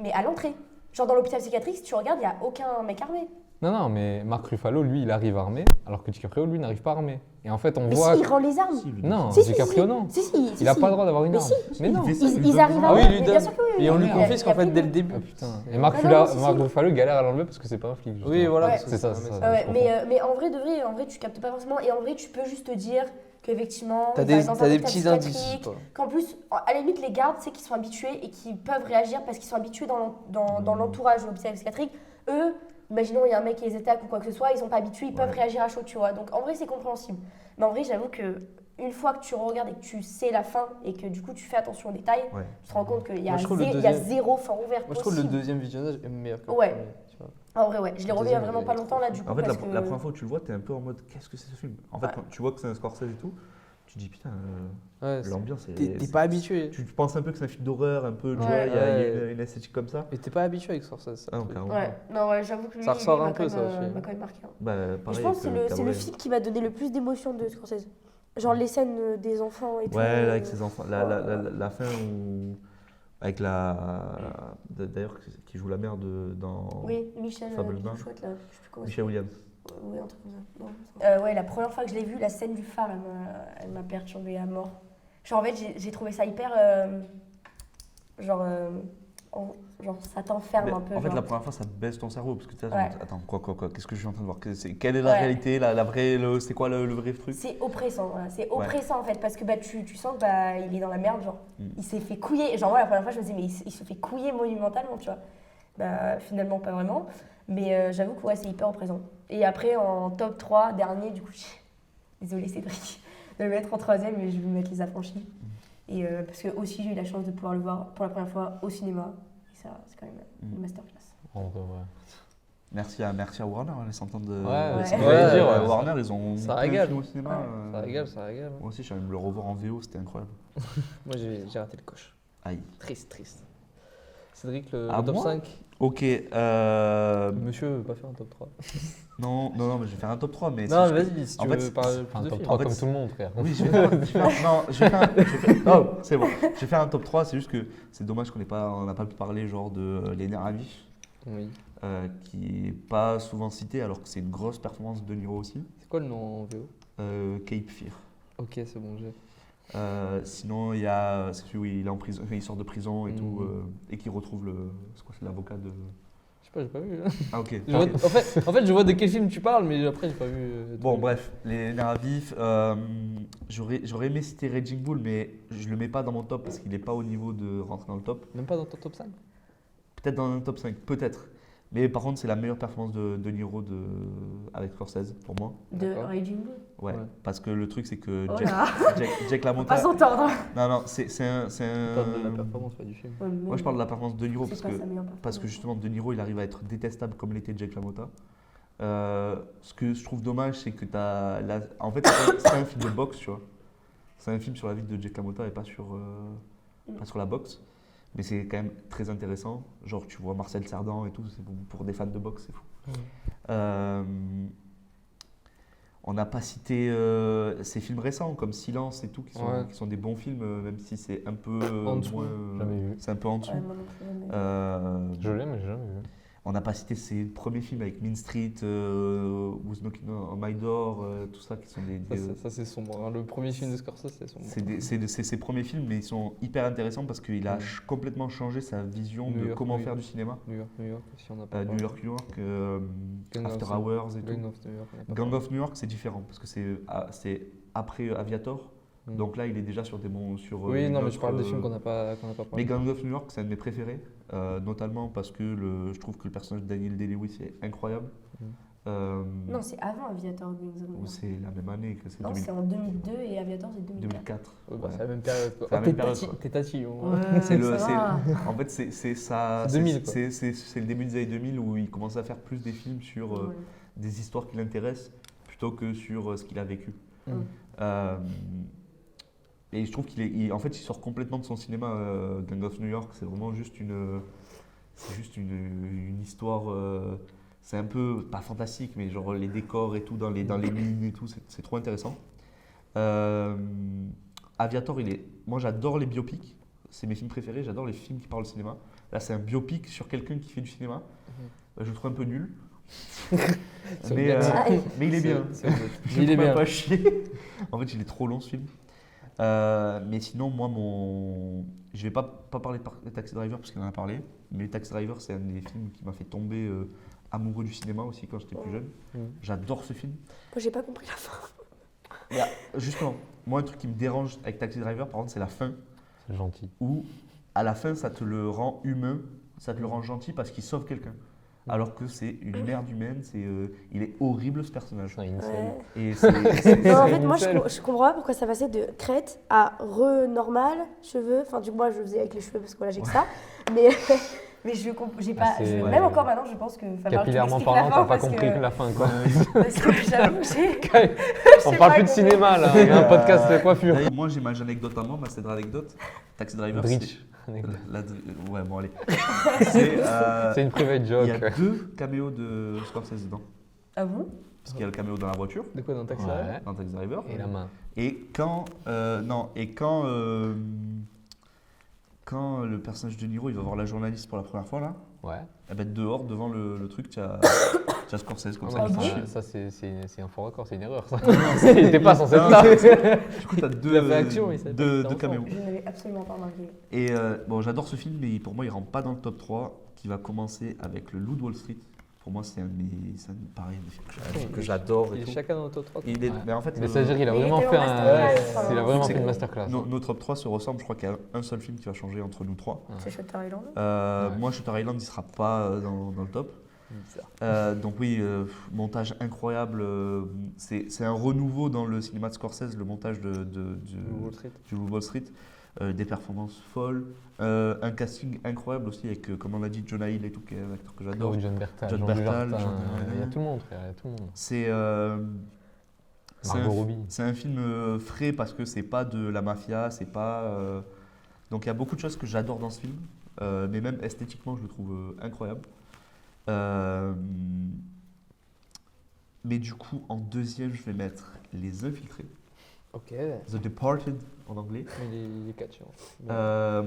Mais à l'entrée. Genre dans l'hôpital psychiatrique, si tu regardes, il n'y a aucun mec armé. Non, mais Marc Ruffalo, lui, il arrive armé, alors que DiCaprio, lui, n'arrive pas armé. Et en fait, on Mais voit. si, il rend les armes. Si, lui, Non, Si, si, DiCaprio, si. non. Si, Il n'a pas le droit d'avoir une Mais arme. si. Mais non. Il fait ça, il Ils donne arrivent son à Ah oui, mais lui bien donne. sûr que oui. Et on lui merde. confisque Il y a en fait plus dès de- le début. Ah putain. Et Marc, Ah non, si, si. Ruffalo galère à l'enlever parce que c'est pas un flic. Oui, justement. voilà. Ouais. parce que C'est ça, un c'est mec. ça. Ouais, je comprends. mais en vrai, de vrai, tu captes pas forcément. Et en vrai, tu peux juste te dire qu'effectivement, T'as il va des, dans un t'as des hôpital petits indices. psychiatrique, Quoi. qu'en plus, à la limite, les gardes, c'est qu'ils sont habitués et qu'ils peuvent réagir parce qu'ils sont habitués dans l'entourage de l'hôpital psychiatrique. Eux, imaginons, il y a un mec qui les attaque ou quoi que ce soit, ils sont pas habitués, ils peuvent Ouais. réagir à chaud, tu vois. Donc en vrai, c'est compréhensible. Mais en vrai, j'avoue que une fois que tu regardes et que tu sais la fin et que du coup tu fais attention aux détails, Ouais. tu te rends compte qu'il y a, Moi, je trouve le il y a deuxième- zéro fin ouverte Moi je trouve le possible. deuxième visionnage est meilleur que le Ouais. premier. Tu vois. En vrai, ouais. Je l'ai revu il y a deuxième, vraiment il pas est longtemps là, du coup. En fait, parce la que... première fois où tu le vois, t'es un peu en mode qu'est-ce que c'est ce film? En fait, Ouais. quand tu vois que c'est un Scorsese et tout, tu te dis putain, Ouais, l'ambiance est. t'es pas habitué. Tu penses un peu que c'est un film d'horreur, un peu, tu Ouais. vois, il y a Ouais. une esthétique comme ça. Mais t'es pas habitué avec Scorsese. ça, Ah, le truc. carrément. Ouais, non, ouais, j'avoue que lui, Ça ressort lui, un m'a peu, quand ça, même, aussi. m'a quand même marqué. Hein. Bah, Et pareil je pense que c'est avec, le Cabaret. film qui m'a donné le plus d'émotions de Scorsese. Genre les scènes des enfants et tout. Ouais, là, avec ses enfants. La fin où. Avec d'ailleurs, qui joue la mère dans. Oui, Michel, Fableman. chouette là, je sais plus comment Michel Williams. Oui, un truc comme ça. Non. Ouais, la première fois que je l'ai vu, la scène du phare, elle m'a perturbée à mort. Genre en fait, j'ai trouvé ça hyper. Genre ça t'enferme Mais un peu. en fait, genre. la première fois, ça te baisse ton cerveau. Parce que tu sais, Ouais. attends, quoi, qu'est-ce que je suis en train de voir? Quelle est la Ouais. réalité, la vraie. C'est quoi le vrai truc? C'est oppressant, voilà. C'est oppressant en fait, parce que bah, tu sens que bah, il est dans la merde, genre. Il s'est fait couiller. Genre moi, la première fois, je me disais, mais il se fait couiller monumentalement, tu vois. Bah, finalement, pas vraiment. Mais j'avoue que ouais, c'est hyper oppressant. Et après, en top 3, dernier, du coup, désolé Cédric de le mettre en troisième, mais je vais mettre Les Affranchis. Et parce que aussi, j'ai eu la chance de pouvoir le voir pour la première fois au cinéma. Et ça, c'est quand même une masterclass. En vrai, ouais. Merci à Warner, les centaines de. Ouais, c'est ce que j'allais dire, ouais. Warner, ils ont. Ça plein de régale. films au cinéma. Ouais. Ça régale, ça régale. Moi aussi, je suis allé me le revoir en VO, c'était incroyable. Moi j'ai raté le coche. Aïe. Triste. Cédric, le Ah, top moi 5. Ok. Monsieur veut pas faire un top 3. Non, mais je vais faire un top 3. Mais Non, c'est juste vas-y, si en tu fait, veux parler Enfin, plus de top films. 3 En fait, comme c'est- tout le monde, frère. que- Oui, non, c'est bon. Je vais faire un top 3, c'est juste que c'est dommage on n'a pas pu parler genre de Les Nerfs à vif, Oui. qui est pas souvent cité alors que c'est une grosse performance de Niro aussi. C'est quoi le nom en VO? Cape Fear. Ok, c'est bon, j'ai. Sinon, il y a c'est celui où il est en prison, il sort de prison et Mhm. tout, et qui retrouve c'est quoi, c'est l'avocat de. Je sais pas, j'ai pas vu. Ah ok. Je vois- Ok. en fait, je vois de quel film tu parles, mais après, j'ai pas vu. Bon, tout. bref, Les Nerfs à vif. J'aurais aimé citer Raging Bull, mais je le mets pas dans mon top parce qu'il est pas au niveau de rentrer dans le top. Même pas dans ton top 5? Peut-être dans un top 5, peut-être. Mais par contre, c'est la meilleure performance de Niro avec Scorsese pour moi. De D'accord. Raging Bull. Ouais. Ouais. Parce que le truc, c'est que Oh Jack, là, Jack on va LaMotta. pas s'entendre. Non, c'est un. On parle de la performance, pas du film. Moi, je parle de la performance de Niro C'est parce pas que. sa meilleure performance. Parce que justement, De Niro, il arrive à être détestable comme l'était Jack LaMotta. Ce que je trouve dommage, c'est que en fait, c'est un film de boxe, tu vois. C'est un film sur la vie de Jack LaMotta et pas sur la boxe. Mais c'est quand même très intéressant. Genre, tu vois Marcel Cerdan et tout, c'est pour des fans de boxe, c'est fou. On n'a pas cité ces films récents comme Silence et tout, Ouais. qui sont des bons films, même si c'est un peu En dessous. moins. Jamais vu. C'est un peu en dessous. Ouais, moi non plus, mais- Je l'ai, mais j'ai jamais vu. On n'a pas cité ses premiers films avec Mean Street, Who's Knocking on My Door, tout ça, qui sont Ça, c'est sombre. Hein. Le premier film de Scorsese, c'est sombre. c'est ses premiers films, mais ils sont hyper intéressants parce qu'il a Mm. complètement changé sa vision New de York, comment New faire York. du cinéma. New York, si on a pas. New York, Gang After of- Hours et Gang tout. of New York. on a pas Gang parlé. of New York, c'est différent parce que c'est après Aviator. Mm. Donc là, il est déjà sur des bons. Oui, une non, mais autre, je parle des films qu'on n'a pas Mais parlé. Gang of New York, c'est un de mes préférés, notamment parce que je trouve que le personnage de Daniel Day-Lewis est incroyable. Mm. Non, c'est avant Aviator. Gangs of New York. C'est la même année que c'est Non, c'est en 2002 et Aviator, c'est 2004. 2004. Ouais, bah, Ouais. c'est la même période. Quoi. C'est la Oh, même période, quoi. T'es tatillon. Ouais, C'est ça va. en fait, c'est ça. C'est 2000, quoi. C'est le début des années 2000 où il commence à faire plus des films sur Ouais. des histoires qui l'intéressent plutôt que sur ce qu'il a vécu. Mm. Et je trouve en fait, il sort complètement de son cinéma. Gang of New York, c'est vraiment juste une histoire. C'est un peu pas fantastique, mais genre les décors et tout dans les mines et tout, c'est trop intéressant. Aviator, moi j'adore les biopics, c'est mes films préférés, j'adore les films qui parlent au cinéma. Là, c'est un biopic sur quelqu'un qui fait du cinéma. Je le trouve un peu nul. C'est mais, bien. mais il est bien. Je Il est le trouve bien. pas chier. En fait, il est trop long ce film. Mais sinon, moi, je vais pas parler de Taxi Driver parce qu'on en a parlé. Mais Taxi Driver, c'est un des films qui m'a fait tomber amoureux du cinéma aussi quand j'étais plus jeune. J'adore ce film. Moi, j'ai pas compris la fin. Justement, moi, un truc qui me dérange avec Taxi Driver, par contre, c'est la fin. C'est gentil. Où, à la fin, ça te le rend humain, ça te le rend gentil parce qu'il sauve quelqu'un. Alors que c'est une merde humaine, il est horrible ce personnage. C'est une scène. Ouais. Et Non, en fait, une moi, seule. je comprends pas pourquoi ça passait de crête à normal, cheveux. Enfin, du coup, moi, je le faisais avec les cheveux parce que voilà, j'ai que ça. Mais, mais j'ai pas. c'est- Même encore maintenant, je pense que. Capillairement parlant, t'as pas compris que la fin, quoi. Parce que j'avoue, j'ai. On j'ai parle pas plus de compris. cinéma, là. Il y a un podcast de coiffure. D'ailleurs, moi, j'ai ma anecdote à moi, ma célèbre anecdote. Taxi Driver, Bridge. Ouais, bon, allez. C'est, C'est une private il y a joke. 2 caméos de Scorsese dedans. Ah bon? Parce qu'il y a le caméo dans la voiture, De quoi dans Taxi Driver Ouais. dans Taxi Driver. Et la main. Et quand le personnage de Niro il va voir la journaliste pour la première fois là, Ouais. eh ben, dehors devant le truc, tu as Scorsese comme Ah ça. non, qui ça, chie. ça, c'est un faux record, c'est une erreur. Ça. Il était pas censé être là. Du coup, tu as Il a fait action, il savait pas qu'il deux était caméos. Je n'avais absolument pas remarqué. Et bon, j'adore ce film, mais pour moi, il rentre pas dans le top 3, qui va commencer avec Le Loup de Wall Street. Pour moi, c'est un de mes films que j'adore. Il et est tout. chacun dans le top 3. Il est, Ouais. mais en fait, Mais c'est-à-dire, il a Mais il vraiment était fait en un. masterclass, Il a vraiment c'est fait une que- masterclass. nos top 3 se ressemblent. Je crois qu'il y a un seul film qui va changer entre nous 3. C'est Shutter Island. Ouais. Moi, Shutter Island, il sera pas dans le top. Donc oui, montage incroyable. C'est un renouveau dans le cinéma de Scorsese, le montage du Wall Street. Wall Street. Des performances folles. Un casting incroyable aussi avec, comme on l'a dit, Jonah Hill et tout, qui est un acteur que j'adore. John Bertal, John Jean Bertal, Dujardin, Jean- il y a tout le monde, frère, il y a tout le monde. C'est Margot Robbie. c'est un film frais parce que c'est pas de la mafia, c'est pas. Donc il y a beaucoup de choses que j'adore dans ce film, mais même esthétiquement, je le trouve incroyable. Mais du coup, en deuxième, je vais mettre Les Infiltrés, Ok. The Departed en anglais. Mais il est catchy.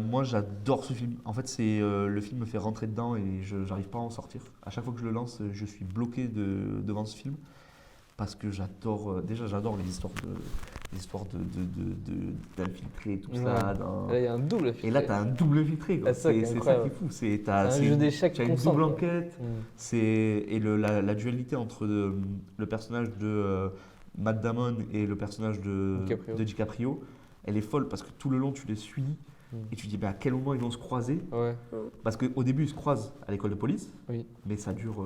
Moi, j'adore ce film. En fait, le film me fait rentrer dedans et je n'arrive pas à en sortir. À chaque fois que je le lance, je suis bloqué devant ce film parce que j'adore. Déjà, j'adore les histoires d'infiltrés et tout ça. Là, il y a un double. Et là, tu as un double infiltré. quoi. Ah, ça qui est C'est ça qui incroyable. est fou. C'est un jeu d'échecs Tu as une constant. double quoi. enquête. Mm. Et la dualité entre le personnage de Matt Damon et le personnage DiCaprio. de DiCaprio, elle est folle parce que tout le long tu les suis et tu te dis à quel moment ils vont se croiser. Ouais. Parce qu'au début ils se croisent à l'école de police, Oui. mais ça dure.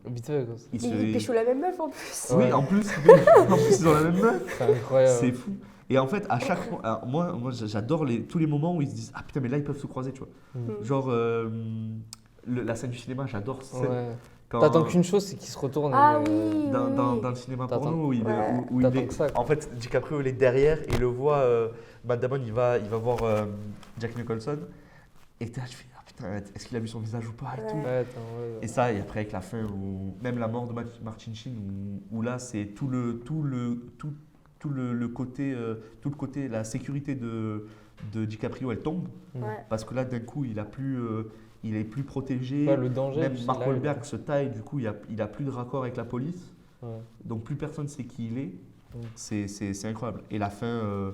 Vite fait, quoi. Il pécho la même meuf en plus. Oui, Ouais. en plus ils ont la même meuf. C'est incroyable. C'est fou. Et en fait, à chaque fois, alors, moi j'adore tous les moments où ils se disent ah putain, mais là ils peuvent se croiser, tu vois. Mm. Genre la scène du cinéma, j'adore cette scène. Ouais. Quand- T'attends qu'une chose, c'est qu'il se retourne. Ah et, oui. dans le cinéma T'attends. porno où il, Ouais. où il T'attends est. que ça, quoi. En fait, DiCaprio il est derrière et il le voit. Matt Damon il va voir Jack Nicholson et là je fais ah putain, est-ce qu'il a vu son visage ou pas et Ouais. tout. Ouais, attends, ouais. Et ça, et après avec la fin, même la mort de Martin Sheen, où là c'est tout le côté, la sécurité de DiCaprio elle tombe Ouais. parce que là d'un coup il est plus protégé. Ouais, le danger. Même puis Mark là, Wahlberg se taille, du coup, il a plus de raccord avec la police. Ouais. Donc, plus personne sait qui il est. Mm. C'est incroyable. Et la fin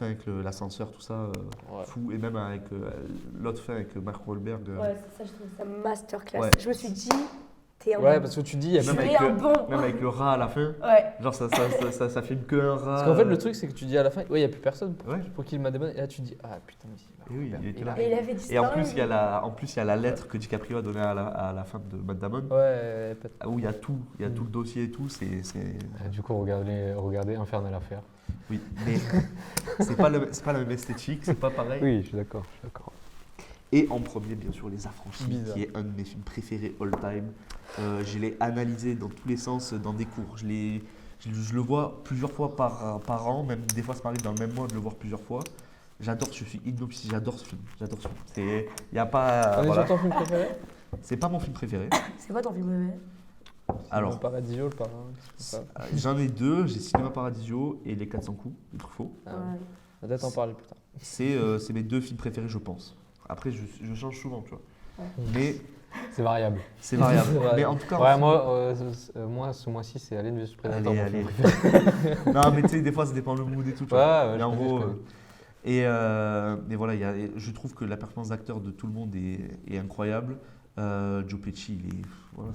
avec l'ascenseur, tout ça, Ouais. fou. Et même avec l'autre fin avec Mark Wahlberg. Ouais, c'est ça, je trouve ça masterclass. Ouais. Je me suis dit, t'es un Ouais, parce que tu dis, il y a Même tu plus- es un bon. Même avec le rat à la fin. Ouais. Genre, ça filme qu'un rat. Parce qu'en fait, le truc, c'est que tu dis à la fin, ouais, il n'y a plus personne Ouais. pour qu'il m'a démonné. Et là, tu dis, ah putain, mais Et oui, il était là. Et il avait disparu. Et en plus, il y a la lettre que DiCaprio a donnée à la femme de Matt Damon. Ouais, peut-être. Où il y a tout. Il y a tout le dossier et tout. Du coup, regardez Infernal Affair. Oui, mais c'est pas la même esthétique, c'est pas pareil. Oui, je suis d'accord. Et en premier, bien sûr, Les Affranchis, Bizarre. qui est un de mes films préférés all time. Je l'ai analysé dans tous les sens dans des cours. Je le vois plusieurs fois par an, même des fois ça m'arrive dans le même mois de le voir plusieurs fois. J'adore, je suis hypnotisé, j'adore ce film. Il y a pas. On est Voilà. sur ton film préféré C'est pas mon film préféré. C'est quoi ton film préféré? Alors, Le Paradiso, le parrain. qu'est-ce que c'est ça j'en ai deux. J'ai Cinéma Paradiso et Les 400 coups de Truffaut. Ah, ouais. Ouais. On va peut-être en parler plus tard. C'est mes deux films préférés, je pense. Après, je change souvent, tu vois. Mais C'est variable. c'est variable. C'est vrai. Mais en tout cas, Ouais, en moi, ce mois-ci, c'est Alien vs Predator. Allez, mon allez. film. non, mais tu sais, des fois, ça dépend le mood et tout. Tu Ouais, vois. ouais, Mais en je connais, gros, je connais. mais voilà, je trouve que la performance d'acteur de tout le monde est incroyable. Joe Pesci, voilà,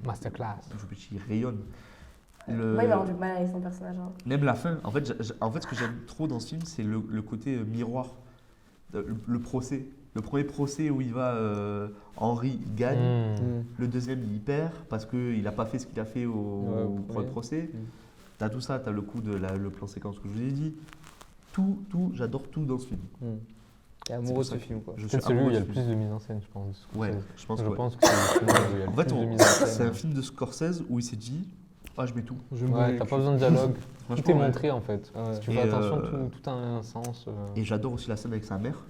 Masterclass. Joe Pesci, il rayonne. Moi, il m'a rendu mal avec son personnage. Hein. Même la fin, en fait, ce que j'aime trop dans ce film, c'est le côté miroir. Le procès. Le premier procès où il va, Henry il gagne. Mm. Le deuxième, il perd parce qu'il n'a pas fait ce qu'il a fait au premier procès. T'as tout ça, t'as le coup de le plan séquence que je vous ai dit. Tout, j'adore tout dans ce film. T'es amoureux de ce film, quoi. Je suis Peut-être celui où amoureux il y a de le ce plus film. de mise en scène, je pense. Ouais, je pense Je que ouais. pense que c'est le film où il y a le En fait, plus de mise en scène. c'est un film de Scorsese où il s'est dit je mets tout. Ouais, t'as pas besoin de dialogue. Tout est Franchement, ouais. montré en fait. Ouais. Si tu Et, fais attention, tout a un sens. Et j'adore aussi la scène avec sa mère,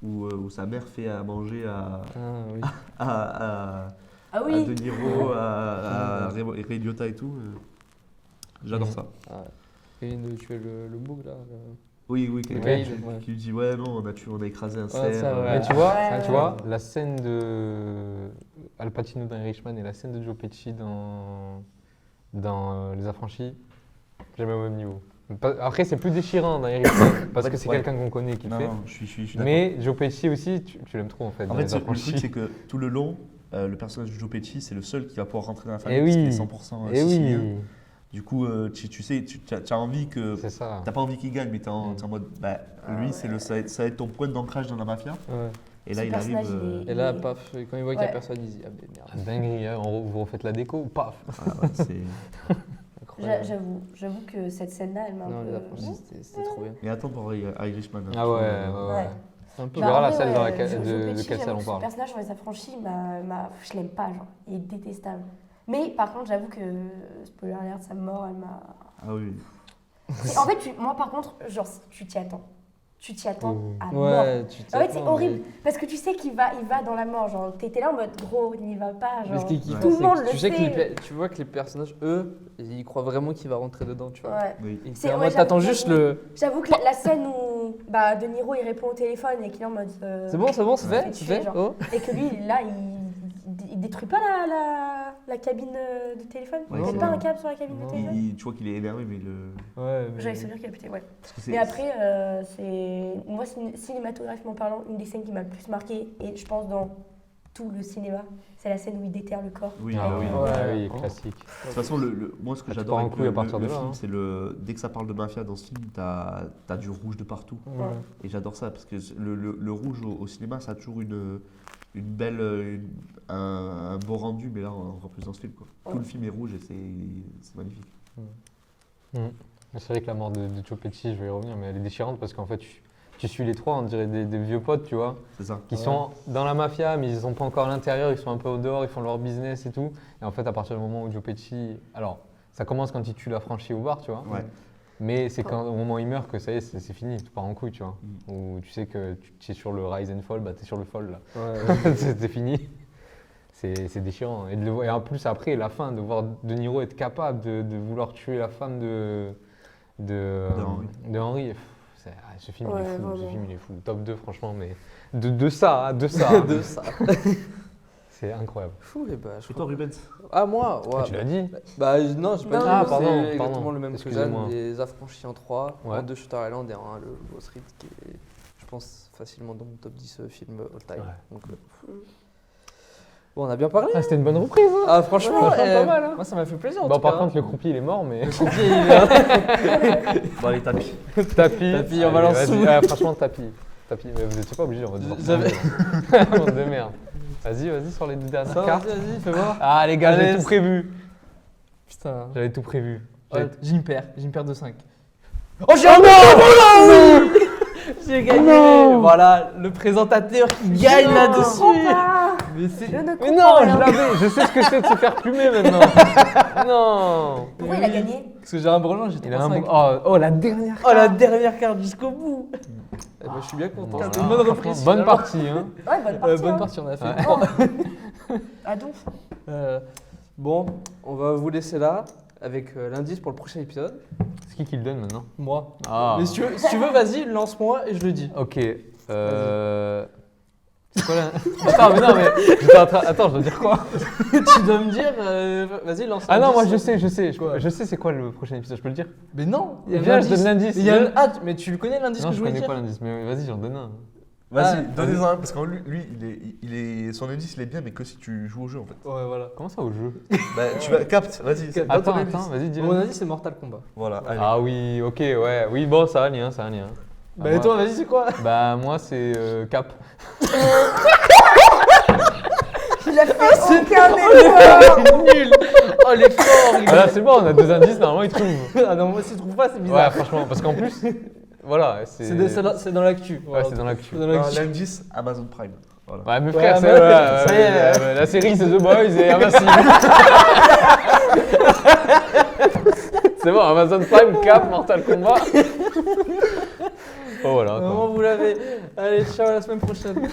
où sa mère fait à manger Ah oui. à Ah oui. De Niro, à Ray Liotta et tout. J'adore Mhm. ça. Ah, il vient de tuer le bouc, là. Oui, Cage, qui lui dit ouais non, on a écrasé un Ouais, cerf. ça, ouais. Mais tu vois, Ouais, tu ouais. vois, la scène de Al Pacino dans Irishman et la scène de Joe Pesci dans Les Affranchis, j'aime au même niveau. Après, c'est plus déchirant dans Irishman parce que c'est Ouais. quelqu'un qu'on connaît qui le Non, fait. non, je suis d'accord. Mais Joe Pesci aussi, tu l'aimes trop en fait. En dans fait, Les le truc, Affranchis. c'est que tout le long, le personnage de Joe Pesci, c'est le seul qui va pouvoir rentrer dans la Eh famille parce qu'il oui, est 100% eh sicilien. oui, Du coup, tu sais, tu as envie que. c'est ça. T'as pas envie qu'il gagne, mais t'es en mode. Bah, lui, ça va être ton point d'ancrage dans la mafia. Ouais. Et là, Ce il arrive. personnage, il est- Et là, paf, quand il voit qu'il n'y a Ouais. personne, il dit ah, mais merde. Dinguerie, hein, vous refaites la déco, paf. ouais, c'est. Incroyable. J'avoue que cette scène-là, elle m'a Non, un les peu. affranchis, c'était trop bien. Et attends pour Irishman. hein. Ah ouais, Ouais. C'est un peu. Tu verras la en vrai, salle dans ouais, laquelle- Joe de Pesci, quelle salle j'avoue on que parle. Ce personnage dans Les Affranchis, je l'aime pas, genre. Il est détestable. Mais par contre, j'avoue que, spoiler alert, sa mort, elle m'a. Ah oui. En fait, moi par contre, genre, tu t'y attends. Tu t'y attends Ouh. à mort. Ouais, tu En fait, c'est t'attends, horrible. Parce que tu sais il va dans la mort. Genre, t'étais là en mode gros, il n'y va pas. Mais Genre. ce qui est kiffant, Tout le c'est monde que le tu sais que sait. tu vois que les personnages, eux, ils croient vraiment qu'il va rentrer dedans, tu vois. Ouais. Oui. Et C'est- t'es en ouais, mode, t'attends j'avoue- juste le. J'avoue que la scène où De Niro il répond au téléphone et qu'il est en mode. C'est bon, c'est il fait, fait c'est tuer, fait. genre. Oh. Et que lui, là, il détruit pas la cabine de téléphone. Ouais, Il c'est met pas vrai. un câble sur la cabine de Non. téléphone. Tu vois qu'il est énervé, mais Ouais, J'avais souvenir qu'il a pété, ouais. parce que c'est- Mais après, c'est. Moi, cinématographiquement parlant, une des scènes qui m'a le plus marqué, et je pense dans tout le cinéma, c'est la scène où il déterre le corps. Oui, Ah bah oui. ouais, Ouais. oui, classique. De toute façon, moi, ce que Ah, tu j'adore pars en avec couille à partir de là, film, hein. c'est dès que ça parle de mafia dans ce film, t'as du rouge de partout. Ouais. Et j'adore ça parce que le rouge au cinéma, ça a toujours une belle, un beau rendu, mais là, encore plus dans ce film. Quoi. Tout Ouais. le film est rouge et c'est magnifique. C'est vrai que la mort de Joe Pesci, je vais y revenir, mais elle est déchirante parce qu'en fait, tu suis les trois, on dirait des vieux potes, tu vois, C'est ça. qui Ouais. sont dans la mafia, mais ils sont pas encore à l'intérieur, ils sont un peu au dehors, ils font leur business et tout. Et en fait, à partir du moment où Joe Pesci. Alors, ça commence quand il tue l'affranchi au bar, tu vois. Ouais. Mais c'est au moment où il meurt que ça y est, c'est fini, tout part en couille, tu vois. Où tu sais que tu es sur le rise and fall, bah t'es sur le fall là. Ouais. C'est fini. C'est déchirant. Et en plus, après, la fin, de voir De Niro être capable de vouloir tuer la femme de Henry. Ce film, il est Ouais, fou. Ce vraiment. film, il est fou. Top 2, franchement, mais de ça. De ça. C'est incroyable. Fou, et bah, je Et crois. toi, Rubens Ah, moi ouais. Tu l'as dit. Bah, non, j'ai pas Non. dit. Ah, c'est pardon, exactement pardon. le même que Excusez-moi. Jeanne. Les Affranchis en 3, Ouais. en 2 Shutter Island et en 1 le Wall Street, qui est, je pense, facilement dans mon top 10 film all time. Ouais. Donc, bon, on a bien parlé. Ah, c'était une bonne reprise. Hein. Ah, franchement, Franchement, pas mal, hein. moi ça m'a fait plaisir. en Bon, tout par cas, contre, le croupier, il est mort, mais. le croupier, il est. Bon, allez, tapis. Tapis. Tapis, on Allez, balance vas-y. tout. Ah, franchement, tapis. Mais vous n'étiez pas obligé, on va devoir. J'avais- Bande de merde. Vas-y, sur les deux dernières Ça, cartes. vas-y, fais voir. Ah, les gars, Allez, j'avais tout prévu. Putain. J'avais tout prévu. Ouais, J'ai une paire de 5. Oh, j'ai un non. J'ai gagné. Non. Voilà, le présentateur qui gagne Je là-dessus. comprends pas. Mais c'est. Je ne Mais comprends non, rien. je l'avais. Je sais ce que c'est de se faire plumer maintenant. Non. Pourquoi il a gagné? Parce que j'ai un brelan, j'ai Il a un 3-5. bon. Oh, la dernière. Oh, la dernière carte jusqu'au bout. Eh ben, je suis bien content. Voilà. C'était une bonne reprise. Bonne finalement. partie, hein. Ouais, bonne partie. Bonne hein. partie, on a fait. Ouais. trois. Ah donc. Bon, on va vous laisser là avec l'indice pour le prochain épisode. C'est qui le donne maintenant? Moi. Ah. Mais si tu veux, vas-y, lance-moi et je le dis. Ok. quoi là? Attends, mais non, mais j'étais en train. Attends, je dois dire quoi? Tu dois me dire, vas-y, lance Ah non, moi l'indice. je sais. Quoi Je sais c'est quoi le prochain épisode, je peux le dire? Mais non, il y a un Viens, je indice. donne l'indice. Il y a un... Viens. Ah, mais tu le connais l'indice Non, que je je voulais connais dire pas l'indice, mais vas-y, j'en donne un. Ah, Vas-y, donnez-en un, parce que lui, son indice, il est bien, mais que si tu joues au jeu, en fait. Ouais, voilà. Comment ça au jeu? Bah, tu vas, capte, vas-y. donne ton Attends, indice. vas-y, dis-le. Mon indice, c'est Mortal Kombat. Voilà, allez. Ah oui, ok, ouais. Oui, bon, ça a un lien, ça a un lien. Bah, Ah, et moi- toi, vas-y, c'est quoi? Bah, moi, c'est Cap. Il a fait aucun effort. Nul. Oh, l'effort. Ah là, c'est bon, on a 2 indices, normalement, ils trouvent. Ah non, moi, si je trouve pas, c'est Ouais, bizarre. franchement, parce qu'en plus, voilà, c'est. C'est dans l'actu. Ouais, c'est dans l'actu. C'est dans Non, l'actu. l'indice, Amazon Prime. Voilà. Ouais, mes Ouais, frères, c'est mais- voilà, ça y est. la série, c'est The Boys et Invincible. C'est bon, Amazon Prime, Cap, Mortal Kombat. Oh voilà. quoi. Vraiment, vous l'avez. Allez, ciao, à la semaine prochaine.